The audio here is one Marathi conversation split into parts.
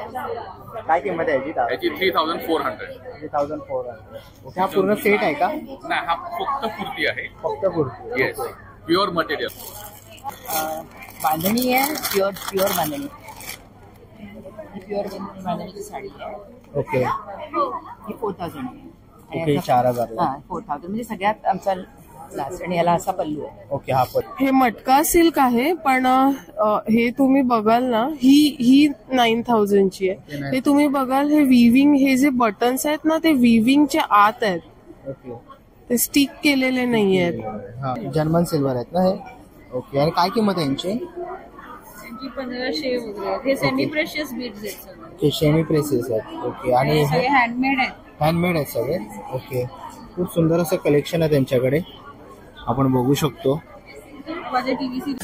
काय किंमत आहे याची? याची 3400. 3400. ओके, हा पूर्ण सेट आहे का? नाही, हा फक्त कुर्ती आहे. फक्त कुर्ती? Yes, pure material. बांधणी आहे, प्युअर बांधणी. प्युअर बांधणीची साडी आहे. ओके, ही 4000 आहे. ओके, 4000. 4000 म्हणजे सगळ्यात आमचा लास्ट. आणि याला असा पल्लू आहे. ओके, हा पण हे मटका सिल्क आहे, पण हे तुम्ही बघाल ना, ही 9000 ची आहे. हे तुम्ही बघाल, हे विविंग, हे जे बटन्स आहेत ना, ते विविंगच्या आत आहेत. ओके, ते स्टिक केलेले नाही आहेत. हा जर्मन सिल्वर आहेत ना हे? ओके, आणि काय किंमत आहे यांची? 1500 वगैरे. हे सेमी प्रेशियस बीड्स आहेत सगळे. हे सेमी प्रेसेस आहेत. ओके, आणि सगळे हँडमेड आहेत. हँडमेड आहेत सगळे. ओके, खूप सुंदर असं कलेक्शन आहे त्यांच्याकडे, आपण बघू शकतो. माझे टीव्ही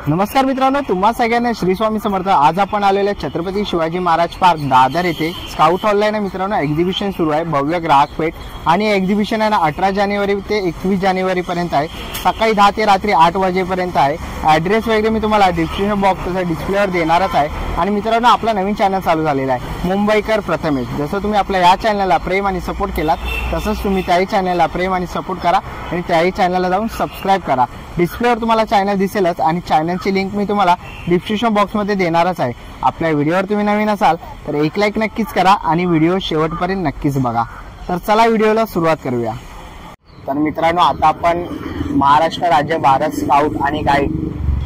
नमस्कार मित्रांनो, तुम्हा सगळ्यांना श्री स्वामी समर्थ. आज आपण आलेले छत्रपती शिवाजी महाराज पार्क दादर येथे स्काउट हॉलला आहे ना मित्रांनो, एक्झिबिशन सुरू आहे. भव्य ग्राहक पेठ. आणि एक्झिबिशन आहे ना 18 जानेवारी ते 21 जानेवारी पर्यंत आहे. सकाळी 10 ते रात्री 8 वाजेपर्यंत आहे. ऍड्रेस वगैरे मी तुम्हाला डिस्क्रिप्शन बॉक्स तसा डिस्प्लेवर देणारच आहे. आणि मित्रांनो, आपला नवीन चॅनल चालू झालेला आहे, मुंबईकर प्रथमेश. जसं तुम्ही आपल्या या चॅनलला प्रेम आणि सपोर्ट केलात, तसंच तुम्ही त्याही चॅनलला प्रेम आणि सपोर्ट करा आणि त्याही चॅनलला जाऊन सबस्क्राईब करा. डिस्प्लेवर तुम्हाला चॅनल दिसेलच आणि चॅनलची लिंक मी तुम्हाला डिस्क्रिप्शन बॉक्समध्ये देणारच आहे. आपल्या व्हिडिओवर तुम्ही नवीन असाल तर एक लाईक नक्कीच करा आणि व्हिडिओ शेवटपर्यंत नक्कीच बघा. तर चला व्हिडिओला सुरुवात करूया. तर मित्रांनो, आता आपण महाराष्ट्र राज्य भारत स्काउट आणि गाईड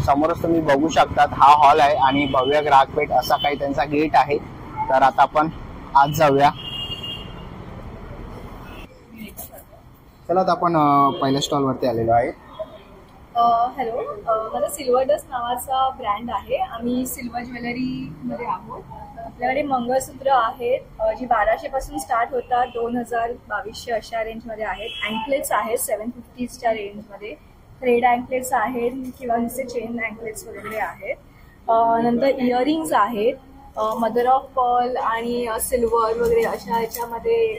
समोरच तुम्ही बघू शकतात, हा हॉल आहे आणि भव्य ग्राहक पेठ असा काही त्यांचा गेट आहे. तर आता आपण आज जाऊया. चला, आता आपण पहिल्या स्टॉलवरती आलेलो आहे. हॅलो, माझा सिल्वर डस्ट नावाचा ब्रँड आहे. आम्ही सिल्वर ज्वेलरीमध्ये आहोत. आपल्याकडे मंगळसूत्र आहेत, जी 1200 पासून स्टार्ट होतात, 2000-2200 अशा रेंजमध्ये आहेत. अँकलेट्स आहेत 750च्या रेंजमध्ये. थ्रेड अँकलेट्स आहेत किंवा नुसते चेन अँकलेट्स वगैरे आहेत. नंतर इयरिंग्स आहेत, मदर ऑफ पर्ल आणि सिल्वर वगैरे अशा ह्याच्यामध्ये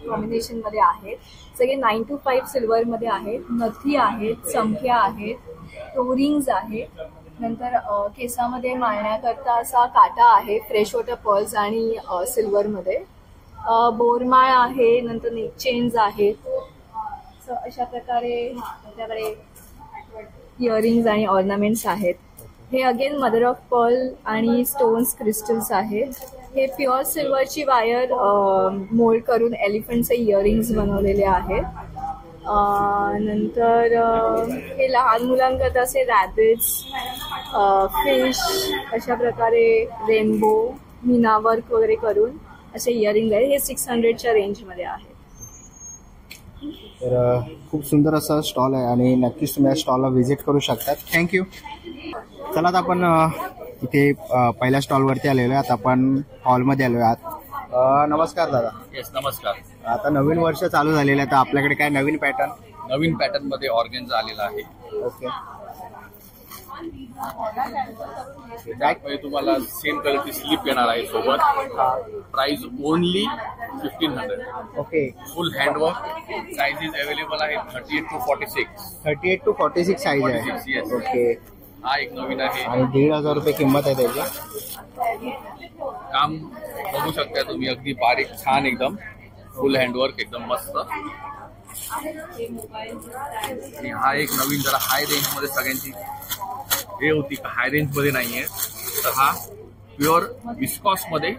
कॉम्बिनेशनमध्ये आहेत. सगळे 9 to 5 सिल्वरमध्ये आहेत. नथी आहेत, चमक्या आहेत, टोरिंग्स आहेत. नंतर केसामध्ये माळण्याकरता असा काटा आहे, फ्रेश वॉटर पर्ल्स आणि सिल्वरमध्ये. बोरमाळ आहे. नंतर नेक चेन्स आहेत. अशा प्रकारे आपल्याकडे इयरिंग्स आणि ऑर्नामेंट्स आहेत. हे अगेन मदर ऑफ पर्ल आणि स्टोन्स क्रिस्टल्स आहेत. हे प्युअर सिल्वरची वायर मोल्ड करून एलिफंटचे इयरिंग्स बनवलेले आहेत. नंतर हे लहान मुलांकरता असे रॅबिट्स, फिश, अशा प्रकारे रेनबो, मीना वर्क वगैरे करून असे इयरिंग्स आहेत. हे 600च्या रेंजमध्ये आहेत. तर खूप सुंदर असा स्टॉल आहे आणि नक्कीच तुम्ही या स्टॉलला व्हिजिट करू शकता. थँक्यू. चला, आता आपण इथे पहिल्या स्टॉलवरती आलेलो आहे. आता आपण हॉलमध्ये आलो आहात. नमस्कार दादा. येस, नमस्कार. आता नवीन वर्ष चालू झालेलं आहे, तर आपल्याकडे काय नवीन पॅटर्न मध्ये ऑर्गेन्झा आलेला आहे. ओके, त्यामध्ये तुम्हाला सेम कलरची स्लीप येणार आहे सोबत. Price only 1500. ओके, फुल हँडवर्क. साइजेस अवेलेबल आहेत 38 to 46. 38 to 46 साईज आहे. 46, yes. ओके, हा एक नवीन आहे. आणि 1500 रुपये किंमत आहे त्याची. काम बघू शकता तुम्ही, अगदी बारीक छान, एकदम फुल हँडवर्क, एकदम मस्त. आणि हा एक नवीन जरा हाय रेंज मध्ये सगळ्यांची हे होती का हाय रेंज मध्ये नाहीये, तर हा प्युअर विस्कॉस मध्ये.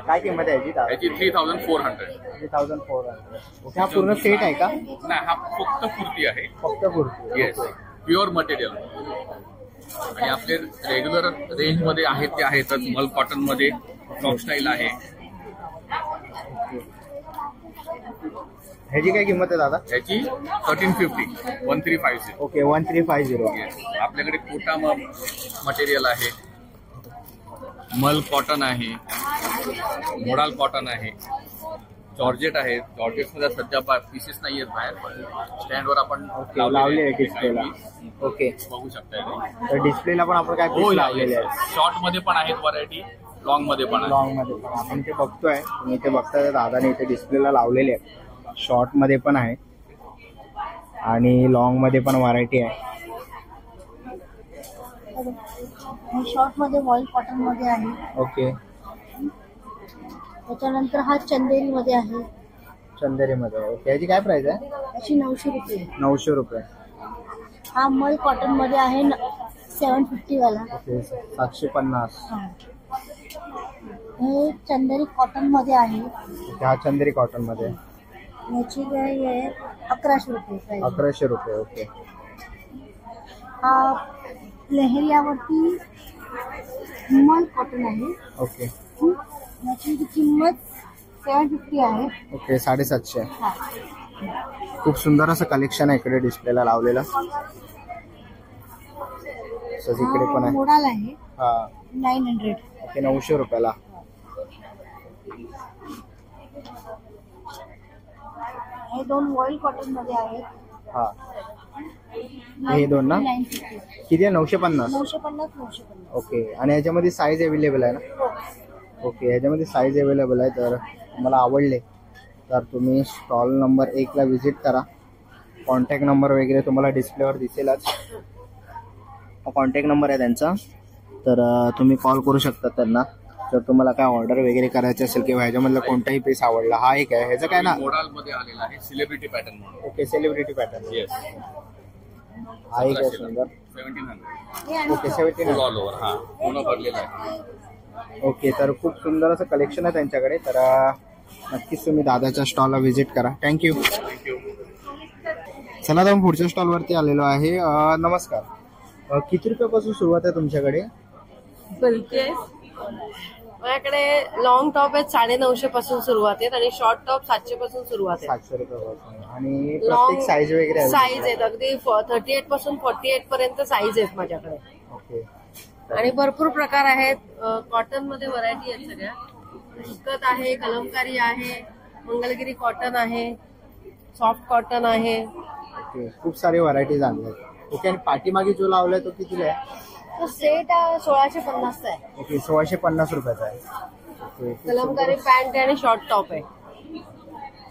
काय किंमत आहे याची? 3400. 3400. ओके, हा पूर्ण सेट आहे का? नाही, हा फक्त कुर्ती आहे. फक्त कुर्ती? Yes, pure material. आणि आपले रेग्युलर रेंज मध्ये आहेत ते आहेतच. मल कॉटन मध्ये फ्रॉक स्टाईल आहे. ह्याची काय किंमत आहे दादा? ह्याची 1350. 1350. ओके, 1350. येस. आपल्याकडे कोटा मटेरियल आहे, मल कॉटन आहे, मोडाल कॉटन आहे, जॉर्जेट आहे. जॉर्जेट मध्ये सध्या पीसेस नाही आहेत बाहेर, पण स्टँडवर आपण लावले आहे डिस्प्लेला. ओके, बघू शकता. तर डिस्प्लेला पण आपण काय पीस लावलेले आहेत. शॉर्ट मध्ये पण आहेत व्हरायटी, लॉंग मध्ये पण. लॉंग मध्ये पण आपण ते बघतोय, तुम्ही ते बघताय, दादाने इथे डिस्प्लेला लावलेले आहेत. शॉर्ट मध्ये पण आहे आणि लॉंग मध्ये पण व्हरायटी आहे. शॉर्ट मध्ये वॉल कॉटन मध्ये आहे. ओके. त्याच्यानंतर हा चंदेरी मध्ये आहे. चंदेरी मध्ये. ओके. याची काय प्राइस आहे? याची 900 रुपये. 900 रुपये. हा मल कॉटन मध्ये आहे 750 वाला. ओके. 750. हे चंदेरी कॉटन मध्ये आहे. हा चंदेरी कॉटन मध्ये. याची काय आहे 1100 रुपये. 1100 रुपये. ओके. हा लेहरियावरती मल कॉटन आहे. ओके. याची किंमत 750 आहे. ओके. 750. खूप सुंदर असं कलेक्शन आहे इकडे डिस्प्लेला लावलेलं. इकडे पण आहे. मोडाल आहे. हा. 900. ओके. 900 रुपयाला. हे दोन वॉइल कॉटन मध्ये आहेत. हा. हे दोन ना? 950. किती आहे? 950. 950. ओके. आणि याच्यामध्ये साईज अवेलेबल आहे ना? ओके. याच्यामध्ये साईज अवेलेबल आहे. तर तुम्हाला आवडले तर तुम्ही स्टॉल नंबर 1 ला व्हिजिट करा. कॉन्टॅक्ट नंबर वगैरे तुम्हाला डिस्प्लेवर दिसेलच. कॉन्टॅक्ट नंबर आहे त्यांचा. तर तुम्ही कॉल करू शकता त्यांना जर तुम्हाला काय ऑर्डर वगैरे करायची असेल किंवा ह्याच्यामधला कोणताही पीस आवडला. हा एक आहे. ह्याचं काय ना? मोडाल मध्ये आलेला आहे सेलिब्रिटी पॅटर्न म्हणून. ओके. Celebrity pattern. येस. हा एक आहे सुंदर. 1700. ओके. 1700. All over. हा पूर्ण भरलेला आहे. ओके. तर खूप सुंदर असं कलेक्शन आहे त्यांच्याकडे. तर नक्कीच तुम्ही दादाच्या स्टॉलला व्हिजिट करा. थँक्यू. चला तर पुढच्या स्टॉलवरती आलेलो आहे. नमस्कार. किती रुपयापासून सुरुवात आहे तुमच्याकडे? बोलते माझ्याकडे लॉंग टॉप आहेत 950 पासून सुरुवात आहेत आणि शॉर्ट टॉप 700 पासून सुरुवात आहे. 700 रुपयापासून. आणि प्रत्येक साईज वगैरे साईज आहेत अगदी 38 पासून 48 पर्यंत साईज आहेत माझ्याकडे. ओके. आणि भरपूर प्रकार आहेत. कॉटन मध्ये व्हरायटी आहेत सगळ्या. इकत आहे, कलमकारी आहे, मंगलगिरी कॉटन आहे, सॉफ्ट कॉटन आहे. ओके. खूप सारी व्हरायटीज आणल्या. ओके. आणि पाठीमागे जो लावलाय तो कितीला आहे? तो सेट 1650 चा आहे. ओके. 1650 रुपयाचा आहे. ओके. कलमकारी पॅन्ट आणि शॉर्ट टॉप आहे.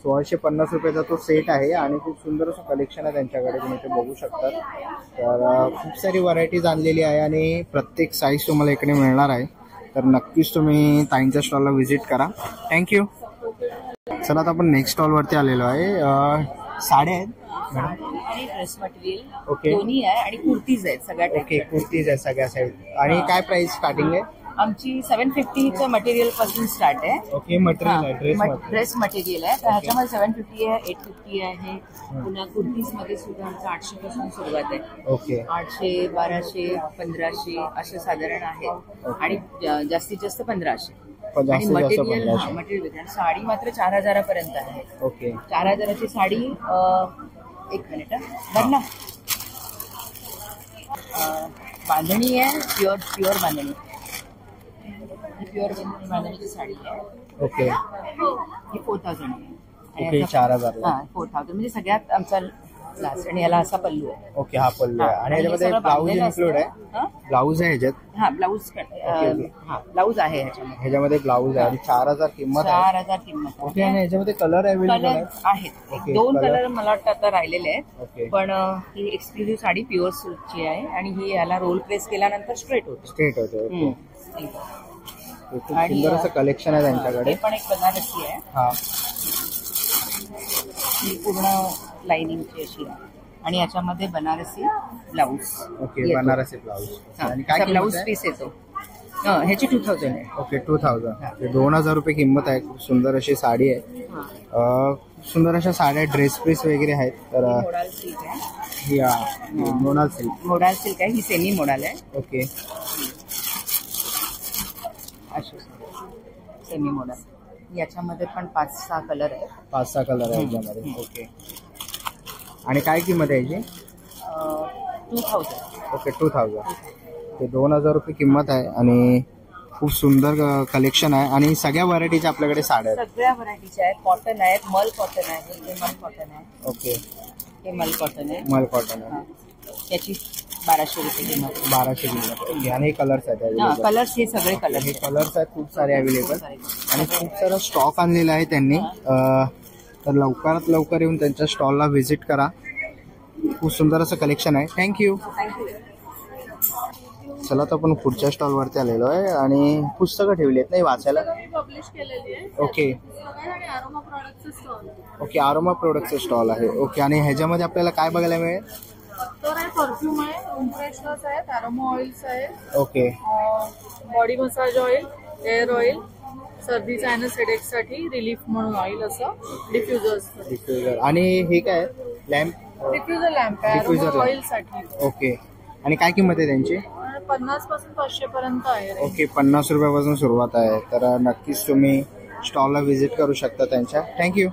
1650 रुपयाचा तो सेट आहे आणि खूप सुंदर असं कलेक्शन आहे त्यांच्याकडे. तुम्ही ते बघू शकता. तर खूप सारी व्हरायटीज आणलेली आहे आणि प्रत्येक साईज तुम्हाला इकडे मिळणार आहे. तर नक्कीच तुम्ही ताईंच्या स्टॉलला व्हिजिट करा. थँक्यू. चला आता आपण नेक्स्ट स्टॉलवरती आलेलो आहे. साड्या आहेत आणि ड्रेस मटेरियल ओके. दोन्ही आहे आणि कुर्तीज आहेत सगळ्या ओके. कुर्तीज आहे सगळ्या साईड. आणि काय प्राइस स्टार्टिंग आहे? आमची 750 मटेरियल पासून स्टार्ट आहे. ओके. मटेरियल आहे. ड्रेस मटेरियल आहे. तर ह्याच्यामध्ये 750 आहे, 850 आहे. पुन्हा कुर्तीज मध्ये सुद्धा आमचं 800 पासून सुरुवात आहे. ओके. 800, 1200, 1500 असे साधारण आहेत आणि जास्तीत जास्त 1500. आणि जास्तीत जास्त मटेरियल 1500. मटेरियल आणि साडी मात्र 4000 पर्यंत आहे. ओके. 4000ची साडी एक मिनिट बघ ना. बांधणी आहे प्युअर बांधणी. प्युअर बांधणीची साडी आहे. ओके. ही 4000 आहे. ओके. 4000 ला. 4000 म्हणजे सगळ्यात आमचा लास्ट. आणि याला असा पल्लू आहे. ओके. हा पल्लू आहे. आणि याच्यामध्ये ब्लाऊज इन्क्लूड आहे? ब्लाऊज आहे ह्याच्यात? हा ब्लाऊज ब्लाऊज आहे ह्याच्यामध्ये. ह्याच्यामध्ये ब्लाऊज आहे आणि 4000 किंमत आहे. 4000 किंमत ओके. आणि ह्याच्यामध्ये कलर अवेलेबल कलर आहे? आहेत. ओके. 2 कलर. कलर मला वाटतं आता राहिलेले आहेत. ओके. पण ही एक्सक्लुझिव्ह साडी प्युअर सिल्कची आहे आणि ही याला रोल प्रेस केल्यानंतर स्ट्रेट होते. स्ट्रेट होते. ओके. खूप आणि सुंदर असं कलेक्शन आहे त्यांच्याकडे. हे पण एक बनारसी आहे. हा. ही पूर्ण लाइनिंगची अशी आहे आणि याच्यामध्ये Banarasi blouse. Okay. Banarasi blouse. आणि काय ब्लाऊज पीस येतो. ह्याची 2000 आहे. ओके. 2000. 2000 रुपये किंमत आहे. खूप सुंदर अशी साडी आहे. खूप सुंदर अशा साड्या ड्रेस पीस वगैरे आहेत. तर मोडाल सिल्क आहे. ही मोनाल सिल्क. मोडाल सिल्क आहे. ही सेमी मोडाल आहे. ओके. अशी सेमी मोडाल. याच्यामध्ये पण 5-6 कलर आहेत. 5-6 कलर आहे याच्यामध्ये. ओके. आणि काय किंमत आहे याची? 2000. ओके. 2000. ते 2000 रुपये किंमत आहे आणि खूप सुंदर कलेक्शन आहे आणि सगळ्या व्हरायटीच्या आपल्याकडे साड्या आहेत. सगळ्या व्हरायटीच्या आहेत. कॉटन आहेत, मल कॉटन आहे. हे मल कॉटन आहे. ओके. हे मल कॉटन आहे. मल कॉटन आहे. त्याची 1200 रुपये किंमत. 1200 किंमत. ओके. आणि हे कलर्स आहेत available. कलर्स हे सगळे कलर. हे कलर्स आहेत खूप सारे अवेलेबल आणि खूप सारा स्टॉक आणलेला आहे त्यांनी. तर लवकरात लवकर येऊन त्यांच्या स्टॉलला व्हिजिट करा. खूप सुंदर असं कलेक्शन आहे. थँक्यू. चला तर आपण पुढच्या स्टॉलवरती आलेलो आहे आणि पुस्तकं ठेवली आहेत नाही वाचायला. पब्लिश केलेली आहे ओके आणि आरोमा प्रोडक्टचं स्टॉल ओके. आरोमा प्रोडक्टचं स्टॉल आहे. ओके. आणि ह्याच्यामध्ये आपल्याला काय बघायला मिळेल? तर आहे, परफ्यूम आहे, रूम फ्रेशनर्स आहेत, अरोमा ऑइल्स आहेत, okay body massage oil, hair oil, सर्दीचा आणि हेडेकसाठी रिलीफ म्हणून ऑइल, असं डिफ्युजर्स. डिफ्युजर. आणि हे काय लॅम्प? डिफ्युजर लॅम्प आहे Diffuser अरोमा lamp. ऑइल साठी. ओके. आणि काय किंमत आहे त्यांची? 50 पासून 500 पर्यंत आहे range. ओके. 50 रुपयापासून सुरुवात आहे. तर नक्कीच तुम्ही स्टॉलला व्हिजिट करू शकता त्यांच्या. थँक्यू.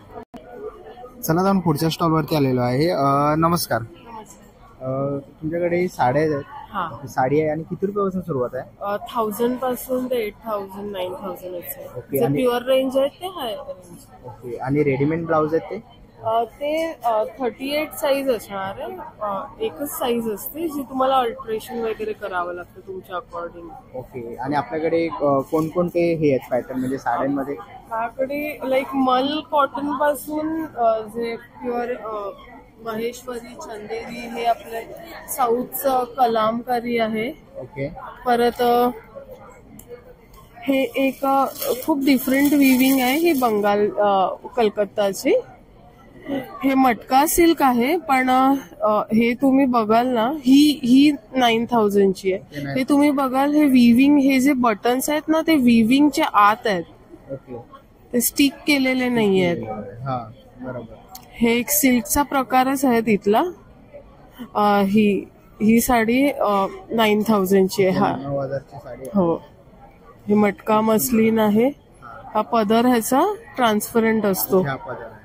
चला जाऊन पुढच्या स्टॉलवरती आलेलो आहे. नमस्कार. तुमच्याकडे साड्या आहेत? हा. साडी आहे. आणि किती रुपयापासून सुरुवात आहे? 1000 पासून ते 8000 9000 ओके. जे आणि- प्युअर रेंज आहे ते हाय रेंज. ओके. आणि रेडीमेड ब्लाऊज आहेत ते? ते 38 साईज असणार आहे. एकच साईज असते जी तुम्हाला अल्टरेशन वगैरे करावं लागतं तुमच्या अकॉर्डिंग. ओके. आणि आपल्याकडे कोणकोणते हे आहेत पॅटर्न म्हणजे साड्यांमध्ये? माझ्याकडे लाईक मल कॉटन पासून जे प्युअर महेश्वरी, चंदेरी, हे आपले साऊथचं कलामकारी आहे. ओके. परत हे एक खूप डिफरंट विविंग आहे. ही बंगाल कलकत्ताची. हे मटका सिल्क आहे, पण हे तुम्ही बघाल ना, ही 9000 ची आहे. हे तुम्ही बघाल, हे विविंग, हे जे बटन्स आहेत ना, ते विविंगच्या आत आहेत. ओके. ते स्टिक केलेले नाही आहेत. हा बरोबर. हे एक सिल्कचा प्रकारच आहे तिथला. ही साडी 9000 ची आहे. हा 9000ची साडी. हो. हे मटका मसलीन आहे. हा पदर ह्याचा ट्रान्सपरंट असतो. ह्या पदर आहे.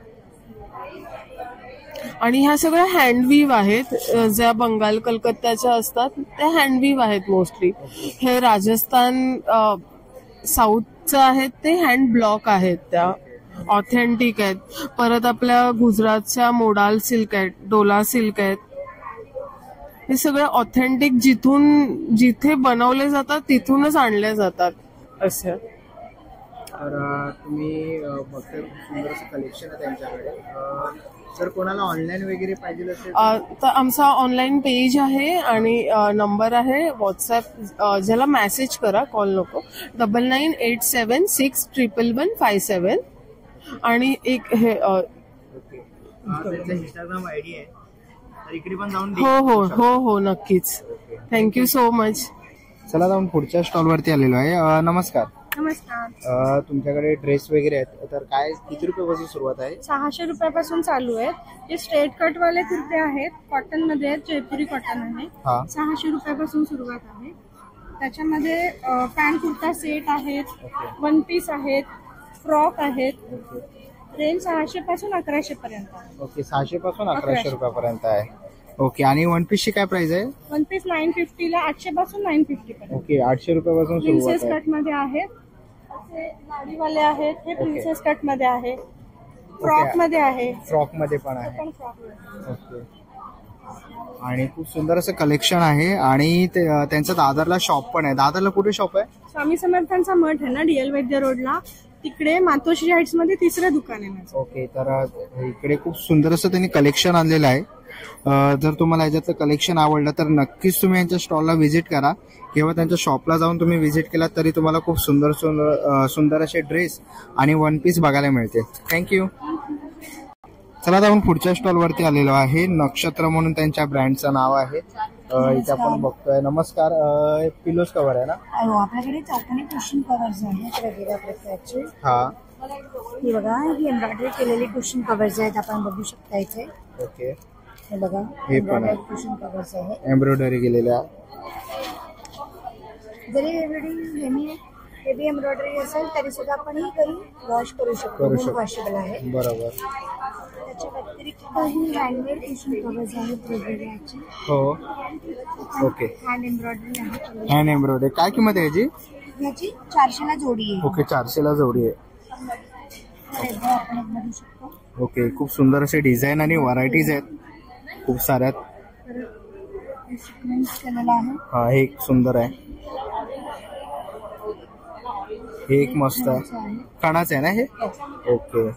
आणि ह्या सगळ्या हँडवीव आहेत. ज्या बंगाल कलकत्त्याच्या असतात त्या हँडवीव आहेत मोस्टली. हे राजस्थान साऊथचं आहेत ते हँड ब्लॉक आहेत. त्या ऑथेंटिक आहेत. परत आपल्या गुजरातच्या मोडाल सिल्क आहेत, डोला सिल्क आहेत. हे सगळे ऑथेंटिक जिथे बनवले जातात तिथूनच आणले जातात असं. तर तुम्ही बघताय सुंदर असं कलेक्शन आहे त्यांच्याकडे. जर कोणाला ऑनलाईन वगैरे पाहिजे असेल तर आमचा ऑनलाईन पेज आहे आणि नंबर आहे व्हॉट्सअप. ज्याला मेसेज करा, कॉल नको. 9987611157. आणि एक हे इंस्टाग्राम आयडी आहे, तर इकडे पण जाऊन हो नक्कीच. Thank you so much. चला जाऊन पुढच्या स्टॉलवरती आलेलो आहे. नमस्कार. नमस्कार. तुमच्याकडे ड्रेस वगैरे आहेत, तर काय किती रुपयापासून सुरुवात आहे? 600 रुपयापासून चालू आहेत. हे स्ट्रेट कट वाले कुर्ते आहेत, कॉटन मध्ये आहेत, जयपुरी कॉटन आहे. हा. 600 रुपयापासून सुरुवात आहे. त्याच्यामध्ये पॅन्ट कुर्ता सेट आहेत, वन पीस आहेत, फ्रॉक आहेत. रेंज 600 पासून 1100 पर्यंत आहे. ओके. 600 पासून 1100 रुपयापर्यंत आहे. ओके. आणि वन पीसची काय प्राइस आहे? वन पीस 950 ला, 800 पासून 950 पर्यंत. ओके. 800 रुपयापासून सुरुवात प्रिन्सेस आहे. कट मध्ये आहेत, असे नाडीवाले आहेत. हे प्रिन्सेस कट मध्ये आहे, फ्रॉक मध्ये आहे, फ्रॉक मध्ये पण आहे. पण फ्रॉक मध्ये. ओके. आणि खूप सुंदर असं कलेक्शन आहे. आणि त्यांचं दादरला शॉप पण आहे. दादरला कुठे शॉप आहे? स्वामी समर्थांचा मठ आहे ना, डीएल वैद्य रोडला, तिकडे मातोश्री हाईट्स मध्ये 3रं दुकान आहे माझं. ओके. तर इकडे खूप सुंदर असं त्यांनी कलेक्शन आणलेलं आहे. जर तुम्हाला याच्यातलं कलेक्शन आवडलं तर नक्कीच तुम्ही यांच्या स्टॉलला व्हिजिट करा किंवा त्यांच्या शॉपला जाऊन तुम्ही व्हिजिट केला तरी तुम्हाला खूप सुंदर असे ड्रेस आणि वन पीस बघायला मिळते. थँक्यू. चला जाऊन पुढच्या स्टॉलवरती आलेलो आहे. नक्षत्र म्हणून त्यांच्या ब्रँडचं नाव आहे. इथे आपण बघतोय. नमस्कार. पिलोज कव्हर आहे ना? आपल्याकडे चौकोनी कुशन कव्हर्स आहेत वेगवेगळ्या प्रकारचे. हा. ही बघा, ही एम्ब्रॉयडरी केलेली कुशन कव्हर्स आहेत, आपण बघू शकता इथे. ओके. हे बघा, हे पण आहे. कुशन कव्हर्स आहे. एम्ब्रॉयडरी केलेल्या. जरी हेवी एम्ब्रॉयडरी असेल तरी सुद्धा आपण ही घरी वॉश करू शकतो. वॉशेबल आहे. बरोबर. त्याच्या व्यतिरिक्त ही हँडमेड कुशन कव्हर्स आहेत वेगवेगळ्याचे. हो. ओके. हँड एम्ब्रॉयडरी आहे. हँड एम्ब्रॉयडरी काय किंमत आहे याची? याची 400 ला जोडी आहे. ओके. 400 ला जोडी आहे. आपण बघू शकतो. ओके. खूप सुंदर असे डिझाईन आणि व्हरायटीज आहेत खूप साऱ्यात. सिक्वेन्स केलेला आहे. हा. हे एक सुंदर आहे. हे एक मस्त आहे. खणाचं आहे ना हे? ओके.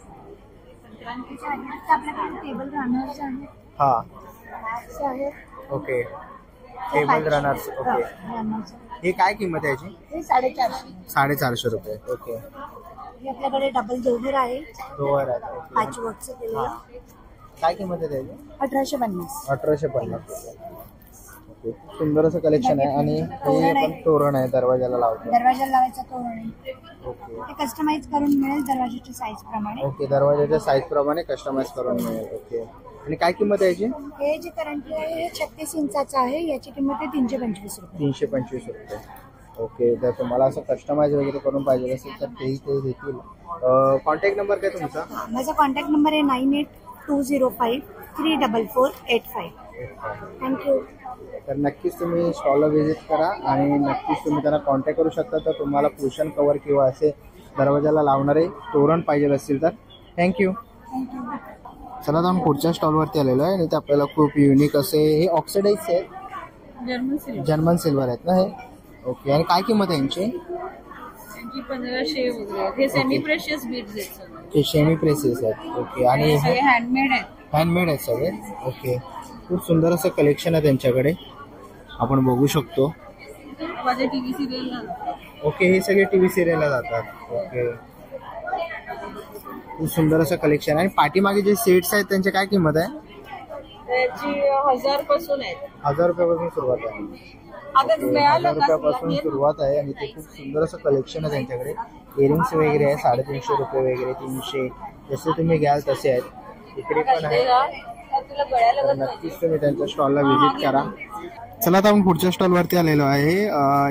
आपल्याकडे टेबल रनर्स आहेत, हा बॅग्स आहेत. Okay, table runners. Okay, runners हे काय किंमत आहे याची? हे 450. 450 रुपये. ओके, हे आपल्याकडे डबल डोअर आहे, डोअर आहे. ओके, पॅचवर्कचं केलेलं. काय किंमत आहे त्याची? 1850. 1850. ओके, सुंदर असं कलेक्शन आहे. आणि हे पण तोरण आहे, दरवाजाला लावतो. दरवाजाला लावायचा तोरण आहे. ओके ते कस्टमाइज करून मिळेल दरवाजाच्या साईज प्रमाणे. ओके, दरवाजाच्या साईज प्रमाणे कस्टमाइज करून मिळेल. ओके, आणि काय किंमत आहे याची? हे जे करंटली आहे हे 36 इंचाचं आहे. याची किंमत आहे 325 रुपये. 325 रुपये. ओके, तर तुम्हाला असं कस्टमाइज वगैरे करून पाहिजे असेल तर तेही ते देतील. कॉन्टॅक्ट नंबर काय तुमचा? माझा कॉन्टॅक्ट नंबर आहे 9820534485. थँक्यू. तर नक्कीच तुम्ही स्टॉलला व्हिजिट करा आणि नक्कीच तुम्ही त्यांना कॉन्टॅक्ट करू शकता. तर तुम्हाला कुशन कवर किंवा असे दरवाजाला लावणारे तोरण पाहिजे असतील तर. थँक्यू. चला, तर आपण पुढच्या स्टॉलवरती आलेलो आहे आणि ते आपल्याला खूप युनिक असे हे ऑक्सिडाइज आहेत, जर्मन सिल्वर आहेत ना हे. ओके, आणि काय किंमत आहे यांची? 1500 वगैरे. हे सेमी प्रेशियस बीड्स आहेत, ते सेमी प्रेसेस आहेत. ओके, आणि हे हँडमेड आहेत. हँडमेड आहेत सगळे. ओके, खूप सुंदर असं कलेक्शन आहे त्यांच्याकडे, आपण बघू शकतो. माझे टीव्ही सिरियल. ओके, हे सगळे टीव्ही सिरियलला जातात. ओके, खूप सुंदर असं कलेक्शन आहे. आणि पाठीमागे जे सेट्स आहेत त्यांची काय किंमत आहे? त्याची 1000 पासून आहेत. 1000 रुपयापासून सुरुवात आहे. आता 1000 रुपयापासून सुरुवात आहे. आणि ते खूप सुंदर असं कलेक्शन आहे त्यांच्याकडे. इयरिंग्स वगैरे आहे 350 रुपये वगैरे, 300, जसे तुम्ही घ्याल तसे आहेत. इकडे पण आहे. तुला गळ्याला तर नक्कीच तुम्ही त्यांच्या स्टॉलला व्हिजिट करा. चला, आता आपण पुढच्या स्टॉलवरती आलेलो आहे.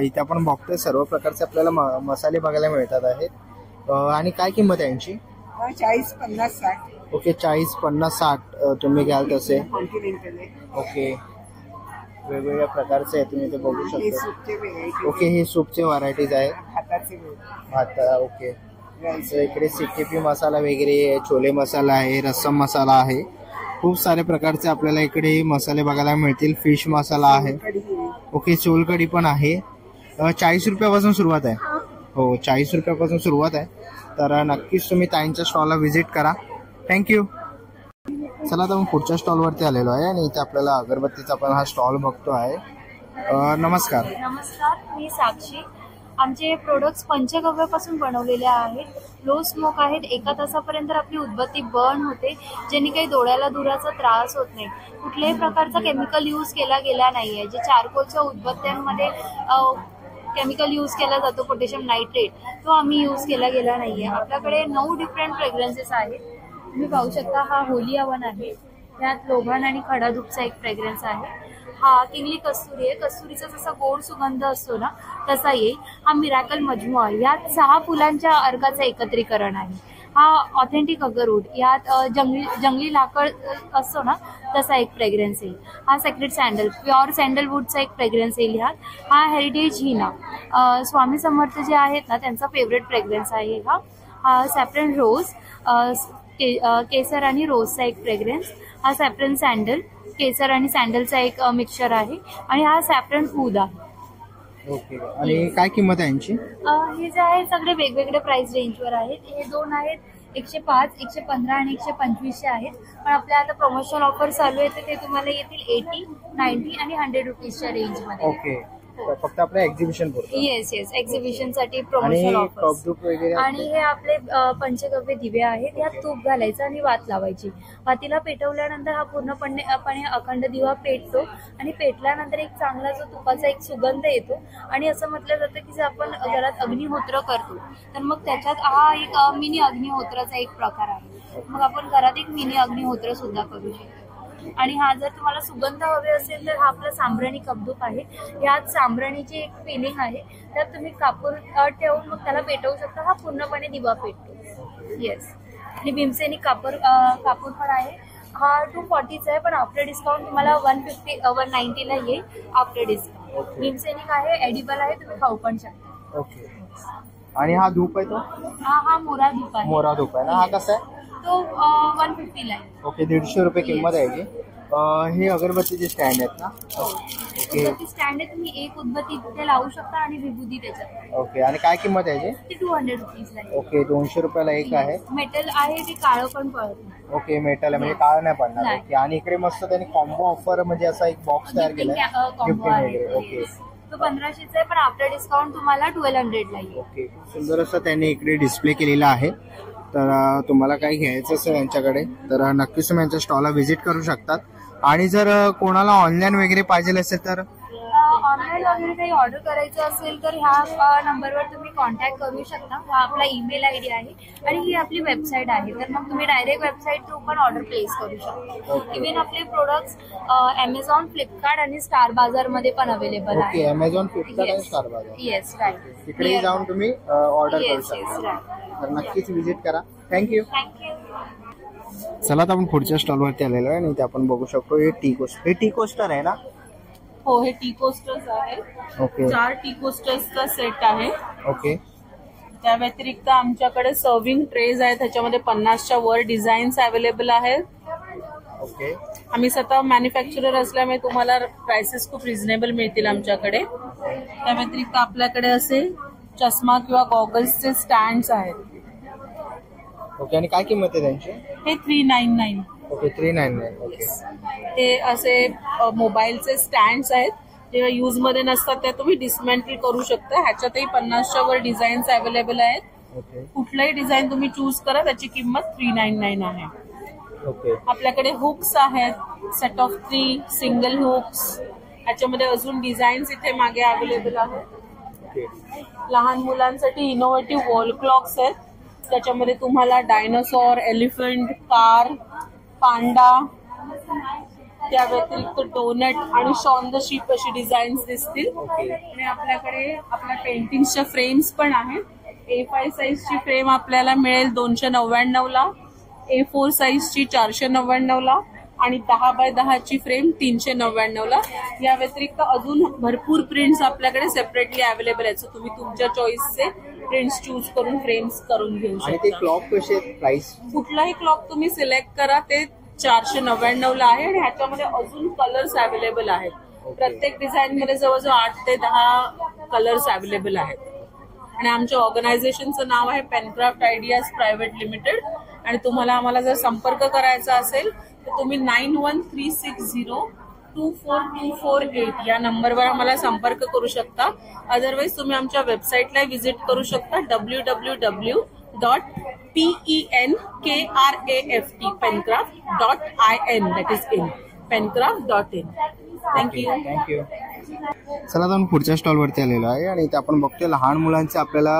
इथे आपण बघतोय सर्व प्रकारचे आपल्याला मसाले बघायला मिळतात आहेत. आणि काय किंमत आहे यांची? 40, 50, 60. ओके, 40, 50, 60 तुम्ही घ्याल तसे. ओके, वेगवेगळ्या प्रकारचे आहे, तुम्ही ते बघू शकता. ओके, हे सूपचे व्हरायटीज आहेत. भात. ओके, इकडे सिक्कीपी मसाला वगैरे, छोले मसाला आहे, रस्सम मसाला आहे. खूप सारे प्रकारचे आपल्याला इकडे मसाले बघायला मिळतील. फिश मसाला आहे. ओके, सोलकढी पण आहे. 40 रुपयापासून सुरुवात आहे. हो, 40 रुपयापासून सुरुवात आहे. तर नक्कीच तुम्ही ताईंच्या स्टॉलला व्हिजिट करा. थँक्यू. चला, तर मग पुढच्या स्टॉलवरती आलेलो आहे आणि इथे आपल्याला अगरबत्तीचा आपण हा स्टॉल बघतो आहे. नमस्कार. नमस्कार, मी साक्षी. आमचे प्रोडक्ट्स पंचगव्यापासून बनवलेले आहेत. लो स्मोक आहेत. 1 तासापर्यंत आपली उदबत्ती बर्न होते, ज्याने काही डोळ्याला धुराचा त्रास होत नाही. कुठल्याही प्रकारचा केमिकल यूज केला गेला नाहीये. जे चारकोलच्या उदबत्त्यांमध्ये केमिकल यूज केला जातो, पोटॅशियम नायट्रेट, तो आम्ही यूज केला गेला नाहीये. आपल्याकडे 9 डिफरंट फ्रेग्रन्सेस आहेत. तुम्ही पाहू शकता, हा होली हवन आहे. यात लोभान आणि खडाधूपचा एक फ्रेग्रन्स आहे. हा किंगली कस्तुरी आहे. कस्तुरीचा जसा गोड सुगंध असतो ना, तसा येईल. हा मिरॅकल मजमुआ, यात 6 फुलांच्या अर्काचं एकत्रीकरण आहे. हा ऑथेंटिक अगरवूड, यात जंगली लाकड असतो ना, तसा एक फ्रेग्रन्स येईल. हा सेक्रेट सँडल, प्युअर सँडलवूडचा एक फ्रेग्रन्स येईल ह्यात. हा हेरिटेज हिना, स्वामी समर्थ जे आहेत ना, त्यांचा फेवरेट फ्रेग्रन्स आहे हा. सॅफ्रन रोज, केसर आणि रोजचा एक फ्रेग्रन्स. हा सॅफ्रन सँडल, केसर आणि सँडलचा एक मिक्सचर आहे. आणि हा सॅफ्रन ऊद आहे. ओके, आणि काय किंमत आहे यांची? हे जे आहे सगळे वेगवेगळे प्राइस रेंजवर आहेत. हे 2 आहेत 105, 115 आणि 125 आहेत. पण आपल्या आता प्रमोशन ऑफर चालू आहे, तर ते तुम्हाला येतील 80, 90 आणि 100 रुपीजच्या रेंजमध्ये. ओके, फक्त आपल्या एक्झिबिशन पुरतं. येस, एक्झिबिशन साठी प्रमोशन ऑफर. आणि हे आपले पंचगव्य दिवे आहेत. यात तूप घालायचं आणि वात लावायची. वातीला पेटवल्यानंतर हा पूर्णपणे अखंड दिवा पेटतो आणि पेटल्यानंतर एक चांगला जो तुपाचा एक सुगंध येतो. आणि असं म्हटलं जातं की जर आपण घरात अग्निहोत्र करतो, तर मग त्याच्यात हा एक मिनी अग्निहोत्राचा एक प्रकार आहे. मग आपण घरात एक मिनी अग्निहोत्र सुद्धा करू शकतो. आणि हा जर तुम्हाला सुगंध हवे असेल तर हा आपला सांब्राणी कपधूप आहे. यात सांब्राणीची एक फिलिंग आहे. त्यात तुम्ही कापूर ठेवून मग त्याला पेटवू शकता. हा पूर्णपणे दिवा पेटतो. येस, आणि भीमसेनी कापूर पण आहे. हा 240चा आहे, पण आफ्टर डिस्काउंट तुम्हाला 190ला येईल आफ्टर डिस्काउंट. भीमसेनिक आहे, एडिबल आहे, तुम्ही खाऊ पण शकता. ओके, आणि हा धूप आहे तो? हा मोरा धूप आहे. मोरा धूप आहे ना, हा कसा आहे? तो 150ला आहे. ओके, 150 रुपये किंमत आहे याची. हे अगरबत्तीचे स्टँड आहेत ना? ओके. उदबत्ती स्टँड आहे, तुम्ही एक उदबत्ती तिथे लावू शकता आणि विभूती त्याच्यात. ओके. आणि काय किंमत आहे याची? ते 200 रुपीजला आहे. ओके. 200 रुपयाला एक आहे. मेटल आहे, ते काळं पण पडत नाही. ओके. मेटल आहे म्हणजे काळ नाही पडणार. नाही. ओके. आणि इकडे मस्त त्यांनी कॉम्बो ऑफर म्हणजे असा एक बॉक्स तयार केलाय गिफ्टिंग वगैरे. ओके. तो 1500चा आहे, पण आफ्टर डिस्काउंट तुम्हाला 1200 ला येईल. ओके. सुंदर असं त्यांनी इकडे डिस्प्ले केलेला आहे. तर तुम्हाला काही घ्यायचं असेल यांच्याकडे तर नक्कीच तुम्ही यांच्या स्टॉलला व्हिजिट करू शकतात. आणि जर कोणाला ऑनलाईन वगैरे पाहिजे असेल तर ऑनलाईन वगैरे काही ऑर्डर करायचं असेल तर ह्या नंबरवर तुम्ही कॉन्टॅक्ट करू शकता. हा आपला ईमेल आयडी आहे आणि ही आपली वेबसाईट आहे. तर मग तुम्ही डायरेक्ट वेबसाईट थ्रू पण ऑर्डर प्लेस करू शकता. इव्हन आपले प्रोडक्ट्स अमेझॉन, फ्लिपकार्ट आणि स्टार बाजार मध्ये पण अवेलेबल आहे. ओके. अमेझॉन, फ्लिपकार्ट आणि स्टार बाजार. Yes, right. तिकडे जाऊन तुम्ही ऑर्डर करू येस, शकता. राईट. तर नक्कीच व्हिजिट करा. थँक्यू. थँक्यू. चला आता आपण पुढच्या स्टॉलवरती आलेलो आहे आणि ते आपण बघू शकतो हे टी कोस्टर आहे ना? हो, हे टी कोस्टर्स आहे. ओके. 4 टी कोस्टर्सचा सेट आहे. ओके. त्या व्यतिरिक्त आमच्याकडे सर्विंग ट्रेज आहेत, त्याच्यामध्ये 50च्या वर डिझाईन्स अवेलेबल आहेत. ओके. आम्ही स्वतः मॅन्युफॅक्चरर असल्यामुळे तुम्हाला प्राइसेस खूप रिझनेबल मिळतील आमच्याकडे. त्या व्यतिरिक्त आपल्याकडे असे चष्मा किंवा गॉगल्सचे स्टँड्स आहेत. ओके. आणि काय किंमत आहे त्यांची? हे 399. ओके. 399. ओके. ते असे मोबाईलचे स्टँड्स आहेत, जे यूज मध्ये नसतात ते तुम्ही डिसमेंटल करू शकता. ह्याच्यातही 50च्या वर डिझाईन्स अवेलेबल आहेत. ओके. कुठलाही डिझाईन तुम्ही चूज करा, त्याची किंमत 399 आहे. ओके. आपल्याकडे हुक्स आहेत, सेट ऑफ 3 सिंगल हुक्स. याच्यामध्ये अजून डिझाईन्स इथे मागे अवेलेबल आहेत. ओके. लहान मुलांसाठी इनोव्हेटिव्ह वॉल क्लॉक्स आहेत, त्याच्यामध्ये तुम्हाला डायनासॉर, एलिफंट, कार, पांडा, त्या व्यतिरिक्त डोनट आणि शॉन द शिप अशी डिझाईन्स दिसतील. आणि आपल्याकडे आपल्या पेंटिंगच्या फ्रेम्स पण आहेत. A5 साईजची फ्रेम आपल्याला मिळेल 299 ला, A4 साईजची 499 ला आणि 10x10ची फ्रेम 399 ला. या व्यतिरिक्त अजून भरपूर प्रिंट्स आपल्याकडे सेपरेटली अवेलेबल आहेत. सो तुम्ही तुमच्या चॉईसचे प्रिंट्स चूज करून फ्रेम्स करून घेऊ आणि ते शकता. क्लॉक कसे प्राइस? कुठलाही क्लॉक तुम्ही सिलेक्ट करा, ते 499 ला आहे. आणि ह्याच्यामध्ये अजून कलर्स अवेलेबल आहेत. प्रत्येक डिझाईन मध्ये जवळजवळ 8 ते 10 कलर्स अवेलेबल आहेत. आणि आमच्या ऑर्गनायझेशनचं नाव आहे पेनक्राफ्ट आयडियाज प्रायव्हेट लिमिटेड. आणि तुम्हाला आम्हाला जर संपर्क करायचा असेल तर तुम्ही 9136024248 या नंबरवर आम्हाला संपर्क करू शकता. अदरवाईज तुम्ही आमच्या वेबसाईटला व्हिजिट करू शकता www.pencraft.in that is in pencraft.in. Thank you. Thank you. चला आता आपण पुढच्या स्टॉलवरती आलेलो आहे आणि इथे आपण बघतोय लहान मुलांचे आपल्याला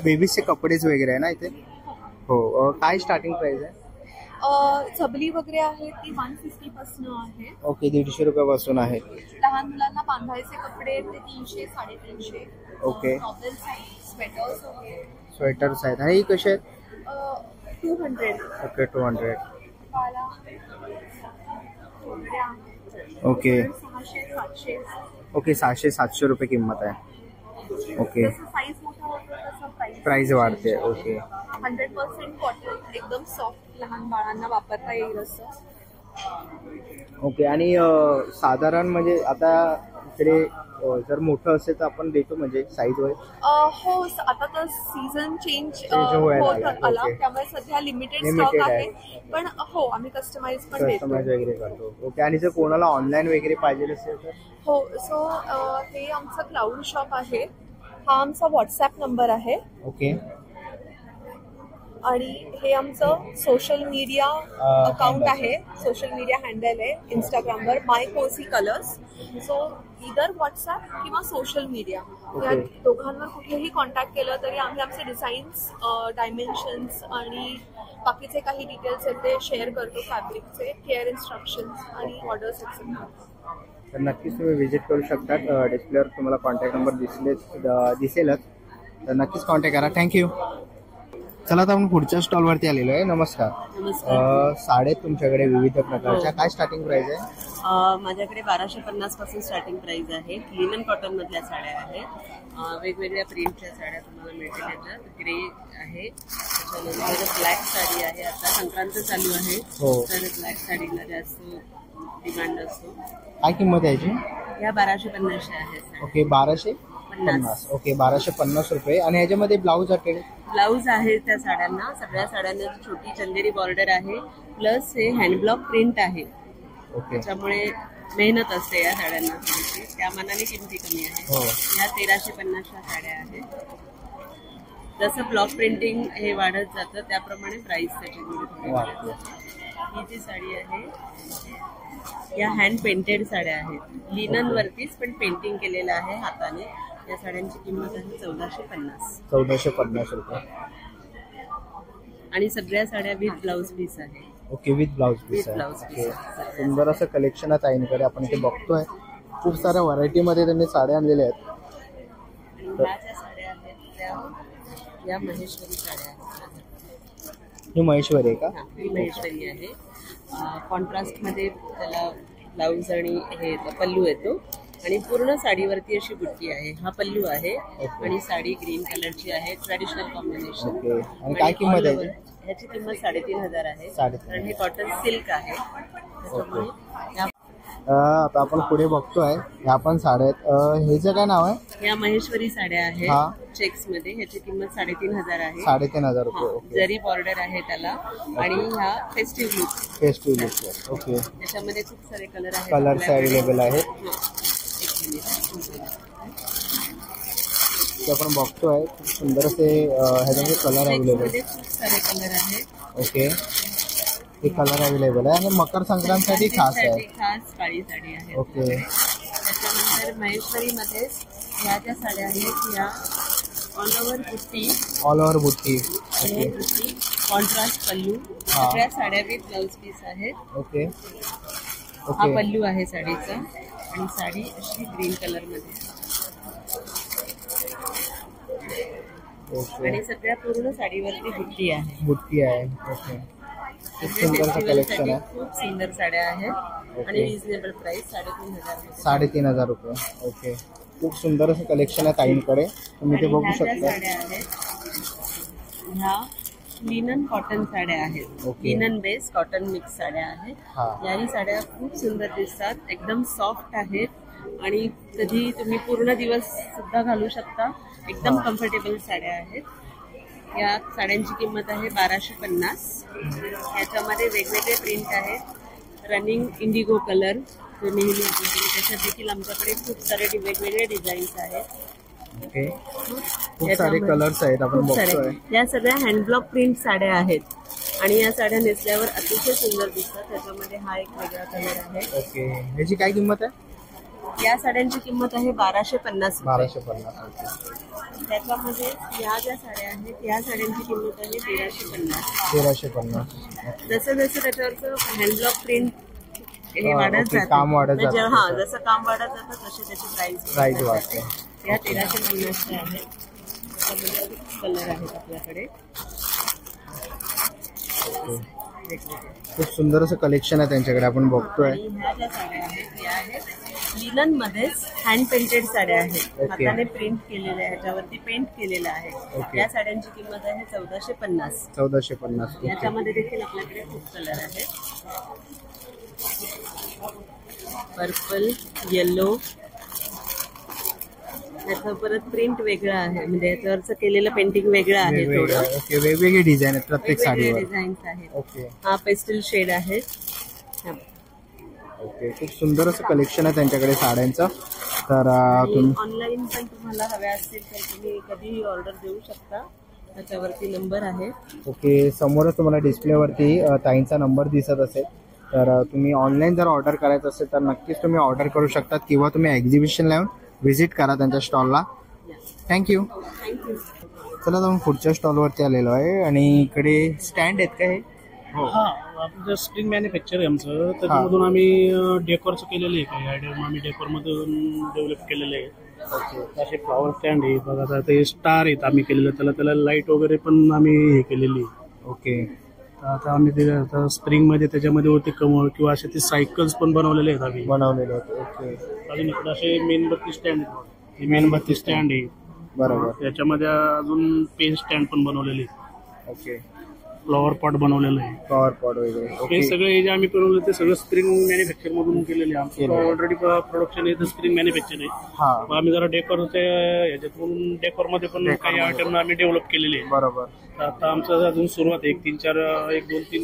बेबीजचे कपडेच वगैरे आहे ना इथे. हो. काय स्टार्टिंग प्राइस आहे? चबली वगैरे आहे ती 150 पासून आहे. ओके. 150 रुपयापासून आहे. लहान मुलांना बांधायचे कपडे ते 300, 350. ओके. टॉवेल्स आहेत, स्वेटर्स आहेत. स्वेटर्स आहेत. आणि कसे आहेत? 200. ओके. 200. पाला ओके. 600, 700. ओके. 600-700 रुपये किंमत आहे. ओके. जसं साईज मोठा होतो तसं प्राइस वाढते. ओके. 100% कॉटन, एकदम सॉफ्ट, लहान बाळांना वापरता येईल असं. ओके. आणि साधारण म्हणजे आता इकडे जर मोठं असेल तर आपण देतो म्हणजे साईज वर? हो, आता तर सीझन चेंज व्हायला होत लागला. आला, ओके. त्यामुळे सध्या लिमिटेड Limited स्टॉक आहे. आहे. पण हो, आम्ही कस्टमाइज पण देतो. कस्टमाइज वगैरे करतो. ओके. आणि जर कोणाला ऑनलाईन वगैरे पाहिजे असेल तर? हो. सो हे आमचं क्लाउड शॉप आहे. हा आमचा व्हॉट्सॲप नंबर आहे. ओके. आणि हे आमचं सोशल मीडिया अकाउंट आहे, सोशल मीडिया हँडल आहे इंस्टाग्रामवर माय कोसी कलर्स. सो इदर व्हॉट्सॲप किंवा सोशल मीडिया या दोघांवर कुठेही कॉन्टॅक्ट केलं तरी आम्ही आमचे डिझाईन्स, डायमेन्शन्स आणि बाकीचे काही डिटेल्स आहेत ते शेअर करतो. फॅब्रिकचे केअर इन्स्ट्रक्शन्स आणि ऑर्डर्स एक्सेट्रा. तर नक्कीच तुम्ही व्हिजिट करू शकता. डिस्प्लेवर तुम्हाला कॉन्टॅक्ट नंबर दिसेलच. तर नक्कीच कॉन्टॅक्ट करा. थँक्यू. चला आता आपण पुढच्या स्टॉलवरती आलेलो आहे. नमस्कार. साड्या तुमच्याकडे विविध प्रकारच्या, काय स्टार्टिंग प्राइस आहे? माझ्याकडे 1250 पासून स्टार्टिंग प्राइस आहे. लिनन कॉटन मधल्या साड्या आहेत. वेगवेगळ्या प्रिंटच्या साड्या तुम्हाला मिळतील याच्यात. ग्रे आहे, त्याच्यानंतर ब्लॅक साडी आहे. आता संक्रांत चालू आहे तर ब्लॅक साडीला जास्त डिमांड असतो. काय किंमत आहे याची? या 1250 आहेत. ओके 1250. ओके 1250 रुपये. आणि ह्याच्यामध्ये ब्लाऊज अटेल ब्लाऊज आहे त्या साड्यांना. सगळ्या साड्यांना छोटी चंदेरी बॉर्डर आहे, प्लस हे हँडब्लॉक प्रिंट आहे. ओके त्याच्यामुळे मेहनत असते या साड्यांना, त्या मानाने किमती कमी आहे. या 1350 साड्या आहेत. जसं ब्लॉक प्रिंटिंग हे वाढत जातं त्याप्रमाणे प्राइस त्याची थोडी वाढते. ही जी साडी आहे या हँड पेंटेड साड्या आहेत, लिनन वरतीच पण पेंटिंग केलेलं आहे हाताने. या साड्यांची किंमत आहे 1450 रुपये. आणि सगळ्या साड्या विथ ब्लाऊज पीस आहे. ओके विथ ब्लाऊज पीस आहे. सुंदर असं कलेक्शन आहे ताईंकडे. आपण इथे बघतोय खूप साऱ्या व्हरायटीमध्ये त्यांनी साड्या आणलेल्या आहेत. ह्या ज्या साड्या आहेत त्या या महेश्वरी साड्या आहेत. ही महेश्वरी आहे का? ही महेश्वरी आहे. कॉन्ट्रास्ट मध्ये त्याला ब्लाऊज आणि हे पल्लू येतो आणि पूर्ण साडीवरती अशी बुट्टी आहे. हा पल्लू आहे आणि साडी ग्रीन कलरची आहे, ट्रॅडिशनल कॉम्बिनेशन. आणि काय किंमत आहे? ह्याची किंमत 3500 आहे. 3500. कारण हे कॉटन सिल्क आहे. आता आपण पुढे बघतोय ह्या पण साड्या आहेत. ह्याचं काय नाव आहे? या महेश्वरी साड्या आहेत चेक्स मध्ये. ह्याची किंमत 3500 आहे. 3500 रुपये. जरी बॉर्डर आहे त्याला. आणि ह्या फेस्टिव्ह लुक. ओके त्याच्यामध्ये खूप सारे कलर आहेत. कलर्स अवेलेबल आहेत. ते आपण बघतोय खूप सुंदर असे ह्याच्यामध्ये कलर अवेलेबल आहेत. खूप सारे कलर आहेत. ओके हे कलर अवेलेबल आहे. आणि मकर संक्रांतीसाठी खास आहे. खास काळी साडी आहे. ओके त्याच्यानंतर महेश्वरी मध्ये ह्या ज्या साड्या आहेत या ऑल ओव्हर बुट्टी. ओके कॉन्ट्रास्ट पल्लू. सगळ्या साड्या विथ ब्लाऊज पीस आहेत. ओके हा पल्लू आहे साडीचा आणि साडी अशी ग्रीन कलर मध्ये आणि सगळ्या पूर्ण साडीवरती बुट्टी आहे. ओके खूप सुंदर कलेक्शन आहे. खूप सुंदर साड्या आहेत आणि रिझनेबल प्राइस 3500 रुपये. ओके खूप सुंदर असं कलेक्शन आहे ताईंकडे. तुम्ही ते बघू शकता. साड्या आहेत ह्या लिनन कॉटन साड्या आहेत. लिनन बेस कॉटन मिक्स साड्या आहेत. याही साड्या खूप सुंदर दिसतात, एकदम सॉफ्ट आहेत आणि कधी तुम्ही पूर्ण दिवस सुद्धा घालू शकता. एकदम कम्फर्टेबल साड्या आहेत. या साड्यांची किंमत आहे 1250. याच्यामध्ये वेगवेगळे प्रिंट आहेत. रनिंग इंडिगो कलर जो नेहमी आपल्याकडे, त्याच्यात देखील आमच्याकडे खूप सारे वेगवेगळे डिझाईन्स आहेत. ओके खूप सारे कलर्स आहेत. आपण बघतोय या सगळ्या हँडब्लॉक प्रिंट साड्या आहेत आणि या साड्या नेसल्यावर अतिशय सुंदर दिसतात. त्याच्यामध्ये हा एक वेगळा कलर आहे. ओके ह्याची काय किंमत आहे? या साड्यांची किंमत आहे 1250. 1250. त्याच्यामध्ये या ज्या साड्या आहेत या साड्यांची किंमत आहे 1350. जसं जसं त्याच्यावरचं हँडब्लॉक प्रिंट हे वाढत जातं, काम वाढत जातं. जसं काम वाढत जातं तशी त्याची प्राइस वाढते. या 1350 आहेत. त्याच्यामध्ये कलर आहेत आपल्याकडे. खूप सुंदर असं कलेक्शन आहे त्यांच्याकडे. आपण बघतोय ह्या ज्या साड्या आहेत या आहेत लिनन मध्येच हँड पेंटेड साड्या आहेत. हाताने प्रिंट केलेल्या, ह्याच्यावरती पेंट केलेलं आहे. या साड्यांची किंमत आहे 1450. 1450. याच्यामध्ये देखील आपल्याकडे खूप कलर आहेत. Purple, yellow. याचं परत प्रिंट वेगळं आहे, म्हणजे याच्यावरचं केलेलं पेंटिंग वेगळं आहे थोडं. ओके वेगवेगळे डिझाईन आहेत प्रत्येक साडीवर. डिझाईन्स आहेत. ओके हा पेस्टल शेड आहे. ओके खूप सुंदर असं कलेक्शन आहे त्यांच्याकडे साड्यांचं. तर तुम्ही ऑनलाईन पण तुम्हाला हव्या असतील तर तुम्ही कधीही ऑर्डर देऊ शकता. त्याच्यावरती नंबर आहे. ओके समोरच तुम्हाला डिस्प्लेवरती ताईंचा नंबर दिसत असेल. तर तुम्ही ऑनलाईन जर ऑर्डर करायचं असेल तर नक्कीच तुम्ही ऑर्डर करू शकता किंवा तुम्ही एक्झिबिशनला येऊन व्हिजिट करा त्यांच्या स्टॉलला. थँक्यू. चला तर पुढच्या स्टॉलवरती आलेलो आहे आणि इकडे स्टँड आहेत का हे? आपलं स्प्रिंग मॅन्युफॅक्चर आहे आमचं. त्याच्यामधून आम्ही डेकोरचं केलेलं आहे. काही आयडिया आम्ही डेकोरमधून डेव्हलप केलेलं आहे. असे फ्लॉवर स्टँड आहे बघा. आता ते स्टार आहेत आम्ही केलेलं. त्याला लाईट वगैरे पण आम्ही हे केलेली आहे. ओके आता आम्ही ते आता स्प्रिंगमध्ये त्याच्यामध्ये होते कमळ किंवा असे ते सायकल्स पण बनवलेले आहेत आम्ही बनवलेले होते. ओके अजून इकडे असे मेणबत्ती स्टँड आहे. मेणबत्ती स्टँड आहे. बरोबर. याच्यामध्ये अजून पेन स्टँड पण बनवलेले, ओके. फ्लॉवर पॉट बनवलेलं आहे. फ्लॉवर पॉट वगैरे, हे ओके. सगळे जे आम्ही बनवलं ते सगळं स्प्रिंग मॅन्युफॅक्चर मधून केलेले आहे. आमचं ऑलरेडी प्रोडक्शन आहे स्प्रिंग मॅन्युफॅक्चर आहे. हा, मग आम्ही जरा डेकोरच्या ह्याच्यातून डेकोर मध्ये पण काही आयटम आम्ही डेव्हलप केलेले आहे. बरोबर. तर आता आमचं अजून सुरुवात आहे. 1-2-3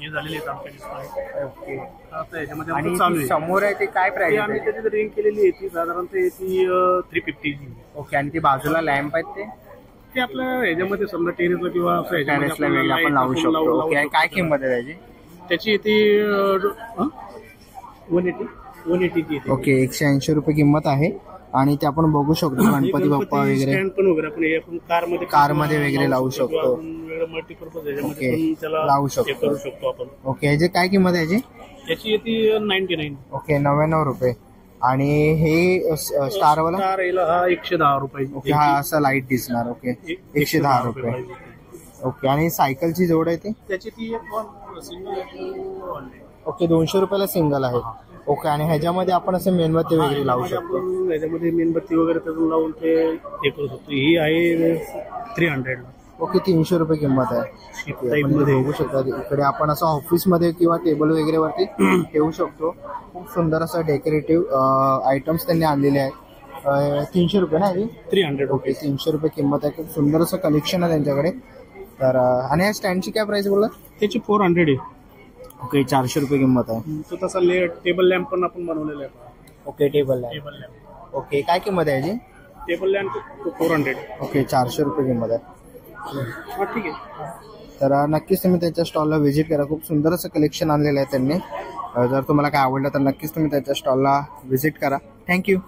हे झालेले आहेत आमच्या डिस्प्ले. ओके. आता याच्यामध्ये आणि आमचं चालू आहे. समोर आहे ते काय प्राइस आम्ही आहे? त्याची रेंज केलेली आहे ती साधारणतः ती 350. ओके. आणि ती बाजूला लॅम्प आहेत ते आपल्या ह्याच्यामध्ये समजा टेरेसला किंवा असं ह्याच्यामध्ये टेरेसला वेगळं आपण लावू शकतो. ओके. काय किंमत आहे त्याची? त्याची ती 180 ची. ओके. 180 रुपये किंमत आहे. आणि ते आपण बघू शकतो गणपती बाप्पा वगैरे स्टँड पण वगैरे आपण कारमध्ये वगैरे लावू शकतो. मल्टीपर्पज ह्याच्यामध्ये ओके. पण त्याला लावू हे शकतो. करू शकतो आपण. ओके. ह्याची काय किंमत आहे याची? त्याची ती 99. ओके. 99 रुपये. आणि हे स्टार वाला स्टार हा 110 रुपये. ओके. हा असा लाईट दिसणार. ओके. 110 रुपये. ओके. आणि सायकलची जोड आहे ती? त्याची ती ओके. 200 रुपयाला सिंगल आहे. ओके. आणि ह्याच्यामध्ये आपण असं मेणबत्ती वगैरे लावू शकतो. ह्याच्यामध्ये मेणबत्ती वगैरे त्यातून लावून ते हे करू शकतो. ही आहे 300. ओके. 300 रुपये किंमत आहे. आपण बघू शकता इकडे आपण असं ऑफिसमध्ये किंवा टेबल वगैरे वरती ठेवू शकतो. खूप सुंदर असं डेकोरेटिव्ह आयटम्स त्यांनी आणलेले आहेत. 300 रुपये ना? 300. ओके. 300 रुपये किंमत आहे. खूप सुंदर असं कलेक्शन आहे त्यांच्याकडे. तर आणि या स्टँडची काय प्राइस बोलला? त्याची 400 आहे. ओके. 400 रुपये किंमत आहे. तो तसा टेबल लॅम्प पण आपण बनवलेला आहे. ओके. Table lamp. ओके. काय किंमत आहे याची? Table lamp 400. ओके. 400 रुपये किंमत आहे. ठीक आहे. तर नक्कीच तुम्ही त्यांच्या स्टॉलला व्हिजिट करा. खूप सुंदर असं कलेक्शन आणलेलं आहे त्यांनी. जर तुम्हाला काय आवडलं तर नक्कीच तुम्ही त्यांच्या स्टॉलला व्हिजिट करा. थँक्यू.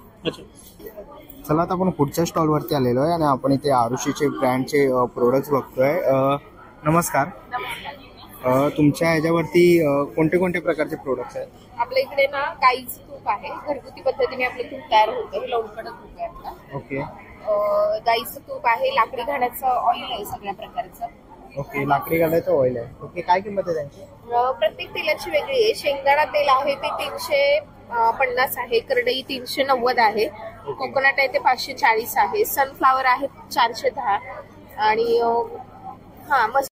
चला आता आपण पुढच्या स्टॉलवरती आलेलो आहे आणि आपण इथे आरुषीचे ब्रँडचे प्रोडक्ट्स बघतोय. नमस्कार. तुमच्या ह्याच्यावरती कोणते कोणते प्रकारचे प्रोडक्ट्स आहेत? आपल्या इकडे ना गाईचं तूप आहे. घरगुती पद्धतीने आपलं तूप तयार होतं. लोणकडं तूप आहे आपलं. ओके. गाईचं तूप आहे. लाकडी घाण्याचं ऑइल आहे सगळ्या प्रकारचं. ओके. लाकडी घालायचं ऑइल आहे. ओके. काय किंमत आहे त्यांची? प्रत्येक तेलाची वेगळी आहे. शेंगदाणा तेल आहे ते 350 आहे. करडई 390 आहे. कोकोनट आहे ते 540 आहे. सनफ्लावर आहे 410. आणि हा मस्त.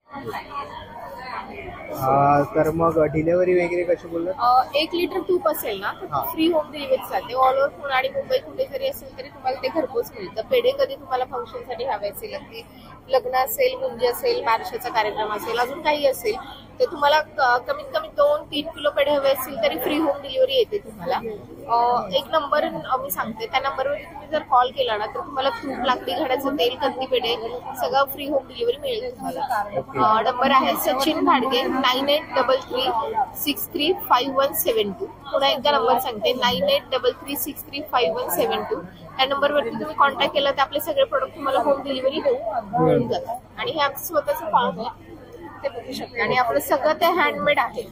तर मग डिलिव्हरी वगैरे कशी बोललात? 1 लिटर तूप असेल ना फ्री होम डिलिव्हरी चालते. ऑल ओव्हर पुणे आणि मुंबई कुठे जरी असेल तरी तुम्हाला ते घरपोच मिळतं. पेढे कधी तुम्हाला फंक्शनसाठी हवे असेल, अगदी लग्न असेल, मुंजी असेल, बारशाचा कार्यक्रम असेल, अजून काही असेल तर तुम्हाला कमीत कमी 2-3 किलो पेढे हवे असतील तरी फ्री होम डिलिव्हरी येते तुम्हाला. एक नंबर मी सांगते, त्या नंबरवर तुम्ही जर कॉल केला ना तर तुम्हाला तूप, लाकडी घाण्याचं तेल, कंदी पेढे सगळं फ्री होम डिलिव्हरी मिळेल तुम्हाला. नंबर आहे सचिन भाडगे 9833635172. पुन्हा एकदा नंबर सांगते 9833635172. त्या नंबरवरती तुम्ही कॉन्टॅक्ट केला तर आपले सगळे प्रोडक्ट तुम्हाला होम डिलिव्हरी मिळून जातात. आणि हे आमचं स्वतःचं फार्म आहे ते बघू शकता. आणि आपलं सगळं ते हँडमेड आहे.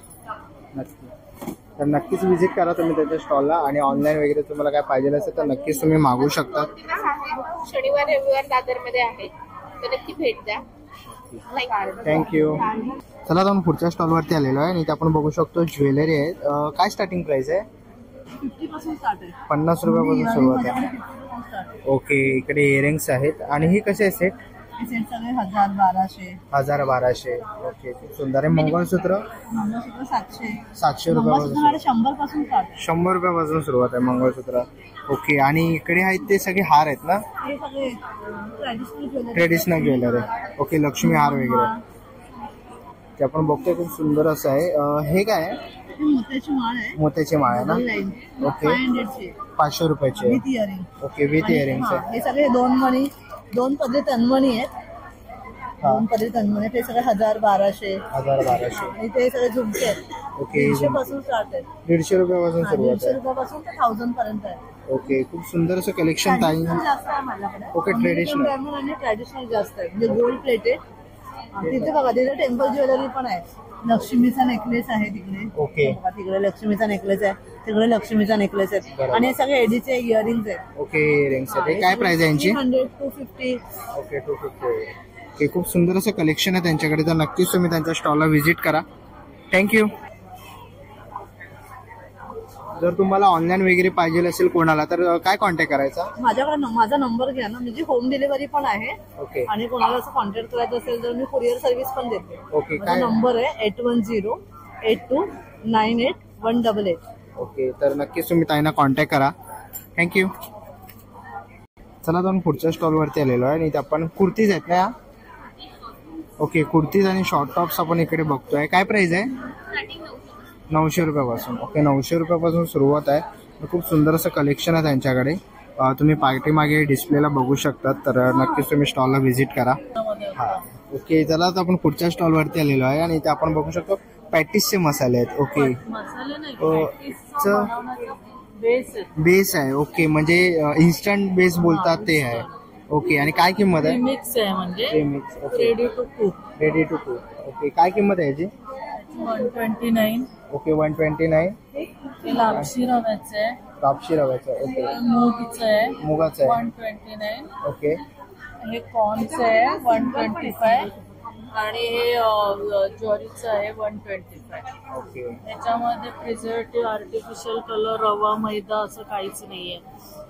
तर नक्कीच व्हिजिट करा तुम्ही त्याच्या स्टॉलला. आणि ऑनलाईन वगैरे तुम्हाला काय पाहिजे असेल तर नक्कीच तुम्ही मागवू शकता. शनिवार रविवार दादरमध्ये आहे तर नक्की भेट द्या. थँक्यू. चला आपण पुढच्या स्टॉलवरती आलेलो आहे आणि इथे आपण बघू शकतो ज्वेलरी आहे. काय स्टार्टिंग प्राइस आहे? 50 रुपयापासून सुरुवात आहे. ओके. इकडे इयरिंग्स आहेत. आणि ही कसे आहे सेट? सगळे 1000-1200. 1000-1200. ओके. खूप सुंदर आहे. मंगळसूत्र 700 रुपयापासून. 100 रुपयापासून सुरुवात आहे मंगळसूत्र. ओके. आणि इकडे आहेत ते सगळे हार आहेत ना? Traditional jewellery. ओके. लक्ष्मी हार वगैरे ते आपण बघतोय. खूप सुंदर असं आहे. हे काय आहे? मोत्याची माळ आहे ना? ओके. 500 रुपयाचे. ओके. विथ इयरिंग्स आहे. हे सगळे 2 पदरी तन्मणी आहेत. 2 पदरी तन्मणी ते सगळे 1000-1200. आणि ते सगळे झुमके आहेत. ओके. 150 पासून स्टार्ट आहे. 150 रुपयापासून सुरुवात आहे. 150 रुपयापासून ते 1000 पर्यंत आहे. ओके. खूप सुंदर असं कलेक्शन ताई. जास्त आहे माझ्याकडे. ओके. ट्रेडिशनल आणि ट्रॅडिशनल जास्त आहे. म्हणजे गोल्ड प्लेटेड. तिथे बघा तिथे टेम्पल ज्वेलरी पण आहे. लक्ष्मीचा नेकलेस आहे तिकडे. ओके. तिकडे लक्ष्मीचा नेकलेस आहे. तिकडे लक्ष्मीचा नेकलेस आहे. आणि हे सगळे एडीचे इयरिंग्स आहेत. ओके. इयरिंग्स आहे. काय प्राइस आहे यांची? 250. ओके. 250. ओके. खूप सुंदर असं कलेक्शन आहे त्यांच्याकडे. तर नक्कीच तुम्ही त्यांच्या स्टॉलला व्हिजिट करा. थँक्यू. जर तुम्हाला ऑनलाईन वगैरे पाहिजे असेल कोणाला तर काय कॉन्टॅक्ट करायचा? माझ्याकडे माझा नंबर घ्या ना, म्हणजे होम डिलिव्हरी पण आहे. ओके. आणि कोणाला असं कॉन्टॅक्ट करायचं असेल तर मी कुरिअर सर्व्हिस पण देते. ओके. माझा नंबर आहे 8108298188. ओके. तर नक्कीच तुम्ही ताईंना कॉन्टॅक्ट करा. थँक्यू. चला आपण पुढच्या स्टॉलवरती आलेलो आहे आणि इथे आपण कुर्तीज आहेत ना. ओके. कुर्तीज आणि शॉर्ट टॉप्स आपण इकडे बघतोय. काय प्राइस आहे? 900 रुपयापासून. ओके. 900 रुपयापासून सुरुवात आहे. खूप सुंदर असं कलेक्शन आहे त्यांच्याकडे. तुम्ही पाठीमागे डिस्प्लेला बघू शकता. तर नक्कीच तुम्ही स्टॉलला व्हिजिट करा. हा. ओके. चला आता आपण पुढच्या स्टॉलवरती आलेलो आहे आणि इथे आपण बघू शकतो पॅटीसचे मसाले आहेत. ओके. बेस आहे. ओके. म्हणजे इन्स्टंट बेस बोलतात ते आहे. ओके. आणि काय किंमत आहे? मिक्स आहे म्हणजे रेडी टू कुक. ओके. काय किंमत आहे याची? 129. ओके. 129. लापशी रव्याचं आहे. लापशी रव्याचं. ओके. मुगाचं आहे 129. ओके. हे कॉर्नचं आहे 125 आणि हे ज्वारीचं आहे 125. ओके. याच्यामध्ये प्रिझर्वेटिव्ह, आर्टिफिशियल कलर, रवा, मैदा असं काहीच नाहीये.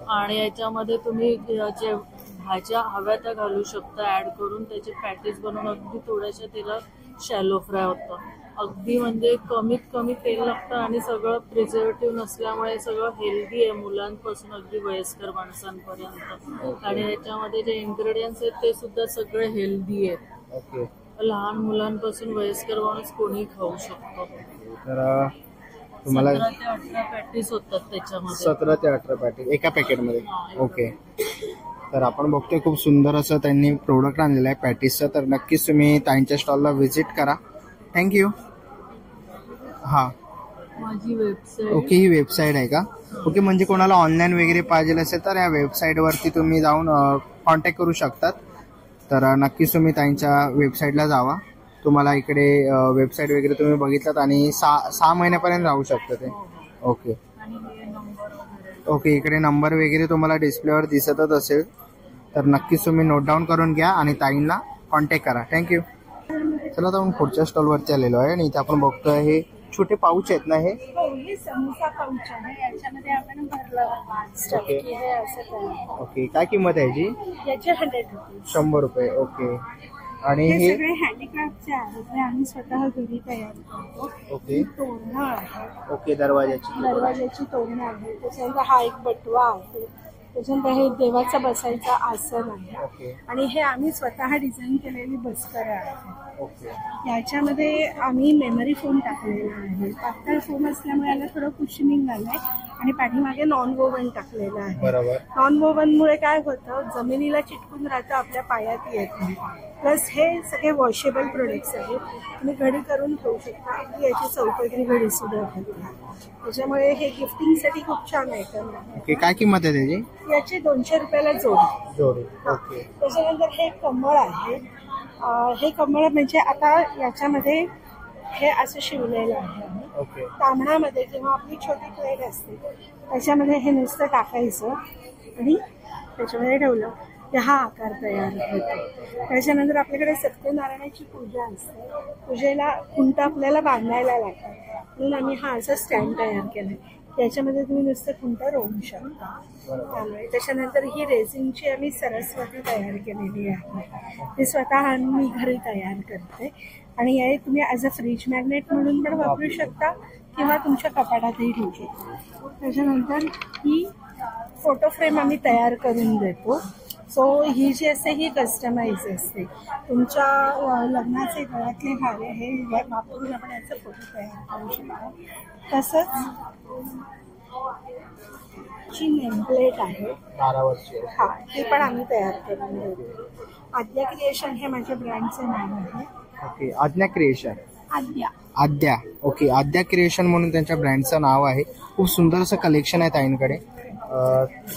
आणि याच्यामध्ये तुम्ही जे भाज्या हव्या त्या घालू शकता ऍड करून त्याचे पॅटीस बनवून अगदी थोड्याशा तेलात शॅलो फ्राय होतं. अगदी म्हणजे कमीत कमी तेल लागतं आणि सगळं प्रिझर्वेटिव्ह नसल्यामुळे सगळं हेल्दी आहे मुलांपासून अगदी वयस्कर माणसांपर्यंत. आणि याच्यामध्ये जे इन्ग्रेडियंट्स आहेत ते सुद्धा सगळे हेल्दी आहेत. ओके. लहान मुलांपासून वयस्कर माणूस कोणी खाऊ शकतो. तर तुम्हाला 17 ते 18 पॅटीस होतात त्याच्यामध्ये. 17 ते 18 पॅटीस एका पॅकेटमध्ये. ओके. तर आपण बघतोय खूप सुंदर असं त्यांनी प्रोडक्ट आणलेलं आहे पॅटीसचं. तर नक्कीच तुम्ही त्यांच्या स्टॉलला व्हिजिट करा. थँक्यू. हा. माझी वेबसाईट. ओके. ही वेबसाईट आहे का? ओके. म्हणजे कोणाला ऑनलाईन वगैरे पाहिजे असेल तर या वेबसाईटवरती तुम्ही जाऊन कॉन्टॅक्ट करू शकतात. तर नक्कीच तुम्ही त्यांच्या वेबसाईटला जावा. तुम्हाला इकडे वेबसाईट वगैरे तुम्ही बघितलात आणि 6 महिन्यापर्यंत राहू शकतं ते. ओके. ओके. इकडे नंबर वगैरे तुम्हाला डिस्प्लेवर दिसतच असेल तर नक्कीच तुम्ही नोट डाऊन करून घ्या आणि ताईंना कॉन्टॅक्ट करा. थँक्यू. चला आता आपण पुढच्या स्टॉलवरती आलेलो आहे आणि इथे आपण बघतोय हे छोटे पाऊच आहेत ना. हे समोसा पाऊच आहे. याच्यामध्ये आपण भरलं. ओके. काय किंमत आहे याची? याचे 100 रुपये. 100 रुपये. ओके. आणि हे सगळे हँडीक्राफ्टचे आहेत. हे आम्ही स्वतः घरी तयार करतो. ओके. तोरणं आहे. ओके. दरवाजाची तोरणं आहे. त्याच्यानंतर हा एक बटवा आहे. त्याच्यानंतर हे देवाचा बसायचा आसन आहे. ओके. आणि हे आम्ही स्वतः डिझाईन केलेली बसकरं आहे. ओके. याच्यामध्ये आम्ही मेमरी फोम टाकलेला आहे. पातळ फोम असल्यामुळे याला थोडं कुशनिंग आलंय आणि पाठीमागे नॉन वोवन टाकलेलं आहे. बरोबर. नॉन वोवनमुळे काय होतं जमिनीला चिटकून राहतं, आपल्या पायात येत नाही. प्लस हे सगळे वॉशेबल प्रोडक्ट्स आहेत. तुम्ही घडी करून ठेवू शकता. अगदी याची चौकटी घडी सुद्धा होते. त्याच्यामुळे हे गिफ्टिंगसाठी खूप छान आयटम आहे. ओके. काय किंमत आहे त्याची? याची 200 रुपयाला जोडी. ओके. त्याच्यानंतर हे कमळ आहे. हे कमळ म्हणजे आता याच्यामध्ये हे असं शिवलेलं आहे. ओके. तांबणामध्ये जेव्हा आपली छोटी प्लेट असते त्याच्यामध्ये हे नुसतं टाकायचं आणि त्याच्यामध्ये ठेवलं की हा आकार तयार होतो. त्याच्यानंतर आपल्याकडे सत्यनारायणाची पूजा असते. पूजेला खुंट आपल्याला बांधायला लागतात म्हणून आम्ही हा असा स्टँड तयार केलाय. त्याच्यामध्ये तुम्ही नुसतं खुंट रोवू शकता. त्यामुळे त्याच्यानंतर ही रेझिनची आम्ही सरस्वती तयार केलेली आहे. ती स्वतः मी घरी तयार करते आणि हे तुम्ही ॲज अ फ्रीज मॅग्नेट म्हणून पण वापरू शकता किंवा तुमच्या कपाटातही ठेवू शकता. त्याच्यानंतर ही फोटो फ्रेम आम्ही तयार करून देतो. सो ही जी असते ही कस्टमाइज असते. तुमच्या लग्नाचे गळ्यातले हार हे वापरून आपण याचा फोटो तयार करू शकतो. तसंच जी नेमप्लेट आहे 12 वर्षे. हा ती पण आम्ही तयार करून देतो. आद्या क्रिएशन हे माझ्या ब्रँडचे नाव आहे. ओके. आज्ञा क्रिएशन. आद्या. ओके. आद्या क्रिएशन म्हणून त्यांच्या ब्रँडचं नाव आहे. खूप सुंदर असं कलेक्शन आहे ताईंकडे.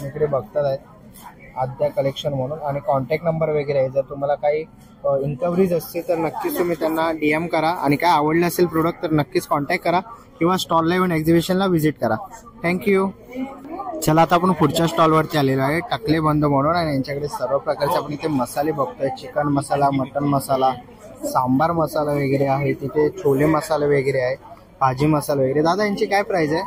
इकडे बघतात आहेत आद्या कलेक्शन म्हणून आणि कॉन्टॅक्ट नंबर वगैरे आहे. जर तुम्हाला काही इन्क्वायरीज असतील तर नक्कीच तुम्ही त्यांना DM करा आणि काय आवडलं असेल प्रोडक्ट तर नक्कीच कॉन्टॅक्ट करा किंवा स्टॉलला येऊन एक्झिबिशनला व्हिजिट करा. थँक्यू. चला आता आपण पुढच्या स्टॉलवरती आलेलो आहे टकले बंद म्हणून आणि यांच्याकडे सर्व प्रकारचे आपण इथे मसाले बघतोय. चिकन मसाला, मटन मसाला, सांबार मसाला वगैरे आहे. तिथे छोले मसाले वगैरे आहे, भाजी मसाला वगैरे. दादा यांची काय प्राइस आहे?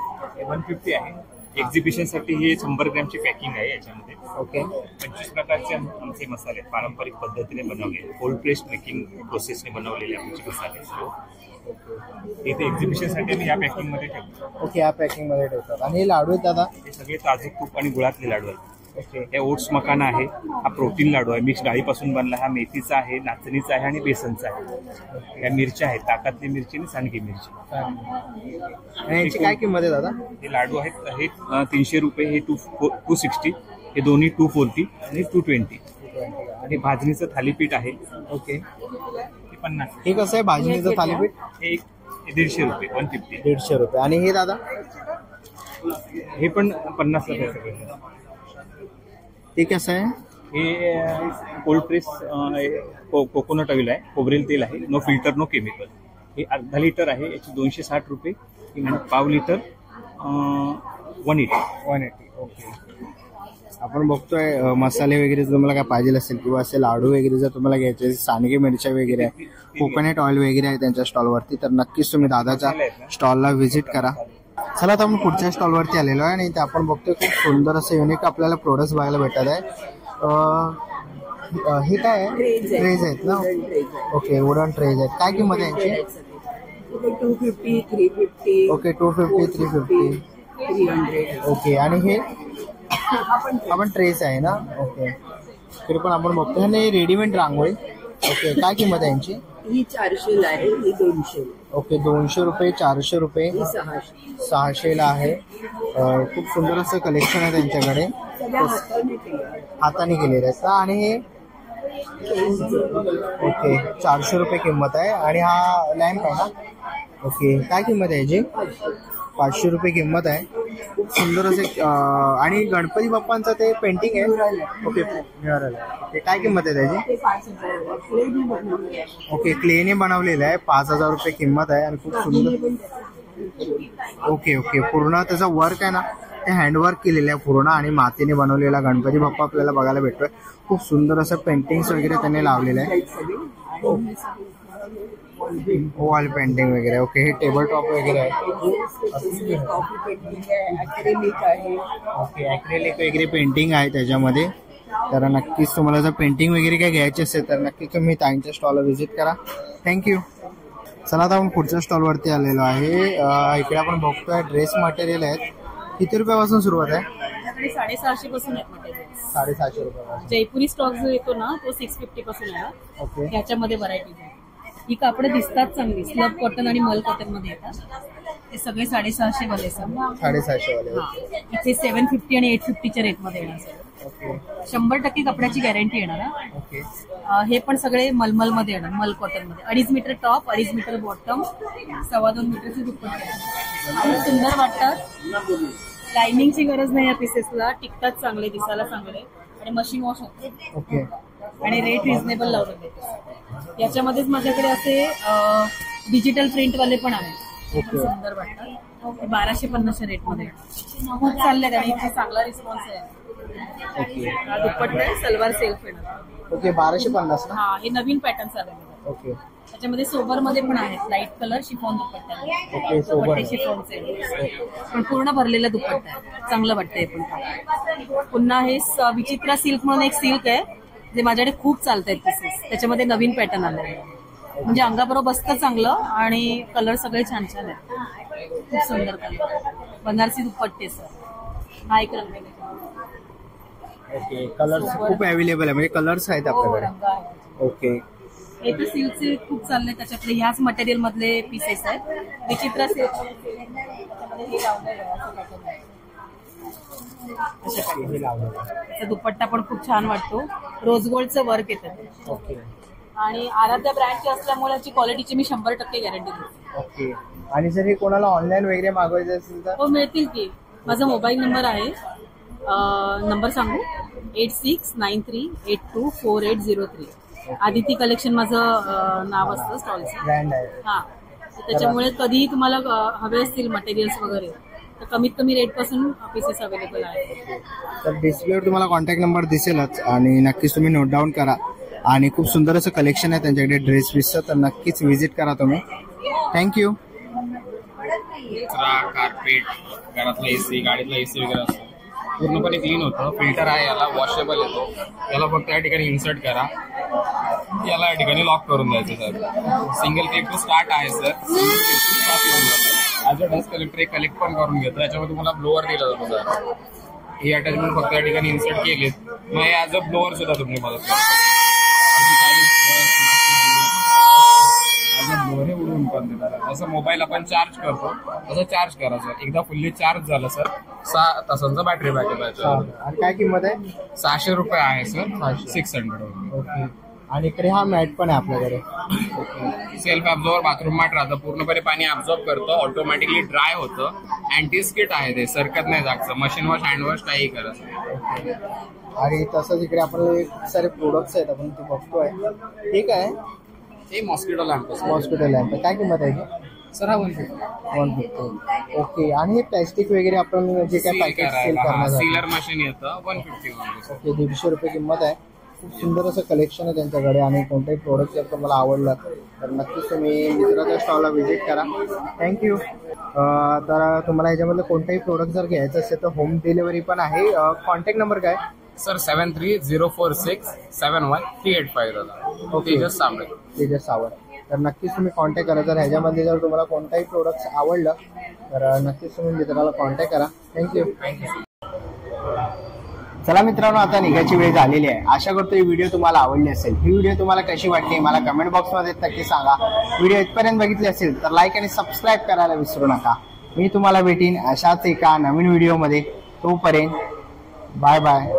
150 आहे. एक्झिबिशन साठी हे 100 ग्रॅमची पॅकिंग आहे. याच्यामध्ये ओके 25 प्रकारचे आमचे मसाले पारंपरिक पद्धतीने बनवले, कोल्ड प्रेस मेकिंग प्रोसेसने बनवलेले आमचे मसाले इथे एक्झिबिशन साठी मी या पॅकिंग मध्ये ठेवतो. ओके, या पॅकिंग मध्ये ठेवतात. आणि हे लाडू आहेत दादा? हे सगळे ताजे तूप आणि गुळातले लाडू आहेत. ओके, हे ओट्स मखाना आहे, हा प्रोटीन लाडू आहे, मिक्स डाळीपासून बनला, हा मेथीचा आहे, नाचणीचा आहे आणि बेसनचा आहे. या मिरच्या आहेत, ताकातली मिरची आणि सांडगी मिरची. आणि याची काय किंमत आहे दादा? हे लाडू आहेत, हे 300 रुपये, हे 260, हे दोन्ही 240 आणि 220. आणि भाजणीचं थालीपीठ आहे. ओके, हे 50. हे कसं आहे भाजणीचं थालीपीठ? हे 150 रुपये, 150. 150 रुपये. आणि हे दादा? हे पण 50 रुपये. ते कसं आहे? हे कोल्ड प्रेस कोकोनट ऑइल आहे, खोबरेल तेल आहे, नो फिल्टर नो केमिकल. हे अर्धा लिटर आहे, याची 260 रुपये. आणि पाव लिटर 180. ओके, आपण बघतोय मसाले वगैरे जर तुम्हाला काय पाहिजे असेल किंवा असे लाडू वगैरे जर तुम्हाला घ्यायचे, सांडगे मिरच्या वगैरे आहे, कोकोनट ऑइल वगैरे आहे त्यांच्या स्टॉलवरती, तर नक्कीच तुम्ही दादाच्या स्टॉलला व्हिजिट करा. चला आता आपण पुढच्या स्टॉलवरती आलेलो आहे आणि इथे आपण बघतोय खूप सुंदर असं युनिक आपल्याला प्रोडक्ट्स बघायला भेटत आहे. हे काय आहे? ट्रेज आहेत ना? ओके, वुडन ट्रेज आहेत. काय किंमत आहे यांची? 250, 350. ओके, 250, 350, 300. ओके. आणि हे आपण ट्रेस आहे ना? ओके, तरी पण आपण बघतो आणि रेडीमेड रांगोळी. ओके, काय किंमत आहे यांची? ही 400 ला आहे, ही 200. ओके, 200 रुपये, 400 रुपये, 600 ला आहे. खूप सुंदर असं कलेक्शन आहे त्यांच्याकडे, हाताने केलेलं आहे. आणि हे ओके 400 रुपये किंमत आहे. आणि हा लॅम्प आहे ना? ओके, काय किंमत आहे याची? 500 रुपये किंमत आहे. खूप सुंदर असे. आणि गणपती बाप्पांचं ते पेंटिंग आहे. ओके, ते काय किंमत आहे त्याची? ओके, क्लेने बनवलेलं आहे, 5000 रुपये किंमत आहे. आणि खूप सुंदर. ओके ओके, पूर्ण त्याचा वर्क आहे ना, ते हँडवर्क केलेलं आहे पूर्ण आणि मातीने बनवलेला गणपती बाप्पा आपल्याला बघायला भेटतोय. खूप सुंदर असं पेंटिंग्स वगैरे त्यांनी लावलेलं आहे, वॉल पेंटिंग वगैरे. ओके, हे टेबल टॉप वगैरे आहे. ओके, ॲक्रेलिक वगैरे पेंटिंग आहे त्याच्यामध्ये. तर नक्कीच तुम्हाला जर पेंटिंग वगैरे काय घ्यायची असेल तर नक्की तुम्ही ताईंच्या स्टॉलला व्हिजिट करा. थँक्यू. चला आता आपण पुढच्या स्टॉलवरती आलेलो आहे. इकडे आपण बघतोय ड्रेस मटेरियल आहेत. किती रुपयापासून सुरुवात आहे? 750 पासून आहे मटेरियल. 750 रुपये. जयपुरी स्टॉक जो येतो ना तो 650 पासून आहे. ओके, ह्याच्यामध्ये व्हरायटीज आहे. ही कापडं दिसतात चांगली, स्लब कॉटन आणि मल कॉटन मध्ये येतात. ते सगळे 750 वाले असतात. 750 वाले. इथे 750 आणि 850च्या रेटमध्ये येणार. ओके, 100% कपड्याची गॅरंटी येणार. ओके, हे पण सगळे मलमल मध्ये येणार, मल कॉटन मध्ये. 2.5 मीटर टॉप, 2.5 मीटर बॉटम, 2.25 मीटरची दुपट्टे. सुंदर वाटतात. लायनिंगची गरज नाही या पीसेसला, टिकतात चांगले, दिसायला चांगले आणि मशीन वॉश होते. ओके, आणि रेट रिझनेबल लावलेले. याच्यामध्येच माझ्याकडे असे डिजिटल प्रिंट वाले पण आहेत, सुंदर वाटतात. 1250 रेट मध्ये खूप चालले आणि इथे चांगला रिस्पॉन्स आहे. दुपट्टा सलवार सेल्फ येणार. ओके, 1250 ना? हा, हे नवीन पॅटर्न्स आलेले आहेत. ओके, त्याच्यामध्ये सोबर मध्ये पण आहेत, लाईट कलर शिफॉन दुपट्टा. ओके, सोबर शिफॉनचे पण पूर्ण भरलेला दुपट्टा आहे, चांगलं वाटतंय. पण पुन्हा हे विचित्रा सिल्क म्हणून एक सिल्क आहे जे माझ्याकडे खूप चालत आहेत पीसेस. त्याच्यामध्ये नवीन पॅटर्न आले, म्हणजे अंगाबरोबर बसतं चांगलं आणि कलर सगळे छान छान आहेत. खूप सुंदर कलर, बनारसी दुपट्टे सर. हा एक रंग आहे. ओके, कलर्स खूप अवेलेबल आहे, म्हणजे कलर्स आहेत आपल्याकडे. ओके, हे तर सिल्कचे खूप चालले, त्याच्यातले ह्याच मटेरियल मधले पीसेस आहेत. विचित्रा सिल्क दुपट्टा पण खूप छान वाटतो, रोज गोल्डचं वर्क येतं. ओके, आणि आराध्या ब्रँडची असल्यामुळे याची क्वालिटीची मी 100% गॅरंटी देते. ओके. आणि जर हे कोणाला ऑनलाईन वगैरे मागवायचं असेल तर? हो, मिळतील की. माझा मोबाईल नंबर आहे, नंबर सांगू, 8693824803. आदिती कलेक्शन माझं नाव असतं, स्टॉलचं ब्रँड आहे. हा, त्याच्यामुळे कधीही तुम्हाला हवे असतील मटेरियल्स वगैरे तर कमीत कमी रेट पासून पीसेस अवेलेबल आहेत. तर डिस्प्लेवर तुम्हाला कॉन्टॅक्ट नंबर दिसेलच आणि नक्कीच तुम्ही नोट डाऊन करा. आणि खूप सुंदर असं कलेक्शन आहे त्यांच्याकडे ड्रेस पीसचं, तर नक्कीच व्हिजिट करा तुम्ही. थँक्यू. कचरा, कार्पेट, घरातला एसी, गाडीतला एसी वगैरे असतो पूर्णपणे क्लीन होतं. फिल्टर आहे याला, वॉशेबल येतो. याला फक्त या ठिकाणी इन्सर्ट करा, याला या ठिकाणी लॉक करून द्यायचं sir. Single click to start आहे sir. As a dust collector एक कलेक्ट पण करून घेतो. याच्यामध्ये तुम्हाला ब्लोअर दिला जातो सर. ही अटॅचमेंट फक्त या ठिकाणी इन्सर्ट केलीत मग हे ॲज अ ब्लोअर सुद्धा तुम्ही मदत करता. ब्लोअर हे उडवून पण देतात. जसं मोबाईल आपण चार्ज करतो तसं चार्ज करा सर. एकदा फुल्ली चार्ज झालं सर 6 तासांचा बॅटरी बॅकअप आहे. आणि काय किंमत आहे? 600 रुपये आहे सर. 600. ओके. आणि इकडे हा मॅट पण आहे आपल्याकडे. सेल्फ ऍब्झॉर्बर बाथरूम मॅट राहतं. पूर्णपणे पाणी ऍब्झॉर्ब करतं, ऑटोमॅटिकली ड्राय होतं. अँटी स्किट आहे ते, सरकत नाही जागचं. मशीन वॉश, हँड वॉश काही करत. आणि तसंच इकडे आपल्याला खूप सारे प्रोडक्ट्स आहेत, आपण ते बघतोय. ठीक आहे. हे मॉस्किटो लॅम्प. मॉस्किटो लॅम्प काय किंमत आहे सर? हा 150. ओके. आणि हे प्लॅस्टिक वगैरे आपण जे काय पॅकेट सेल करणार सीलर मशीन येतं 150. ओके. 150 रुपये किंमत आहे. खूप सुंदर असं कलेक्शन आहे त्यांच्याकडे. आणि कोणताही प्रोडक्ट जर तुम्हाला आवडलं तर नक्कीच तुम्ही मित्राच्या स्टॉलला व्हिजिट करा. थँक्यू. तर तुम्हाला ह्याच्यामधलं कोणताही प्रोडक्ट जर घ्यायचं असेल तर होम डिलिव्हरी पण आहे. कॉन्टॅक्ट नंबर काय सर? 7304671385 दादा. ओके. तेजस सावंत. तर नक्कीच तुम्ही कॉन्टॅक्ट करा. जर ह्याच्यामध्ये जर तुम्हाला कोणताही प्रोडक्ट आवडलं तर नक्कीच तुम्ही मित्राला कॉन्टॅक्ट करा. थँक्यू. चला मित्रांनो, आता निघायची वेळ झालेली आहे. आशा करतो ही व्हिडिओ तुम्हाला आवडली असेल. ही व्हिडिओ तुम्हाला कशी वाटली मला कमेंट बॉक्समध्ये नक्की सांगा. व्हिडिओ इथपर्यंत बघितली असेल तर लाईक आणि सबस्क्राईब करायला विसरू नका. मी तुम्हाला भेटीन अशाच एका नवीन व्हिडिओमध्ये. तोपर्यंत बाय बाय.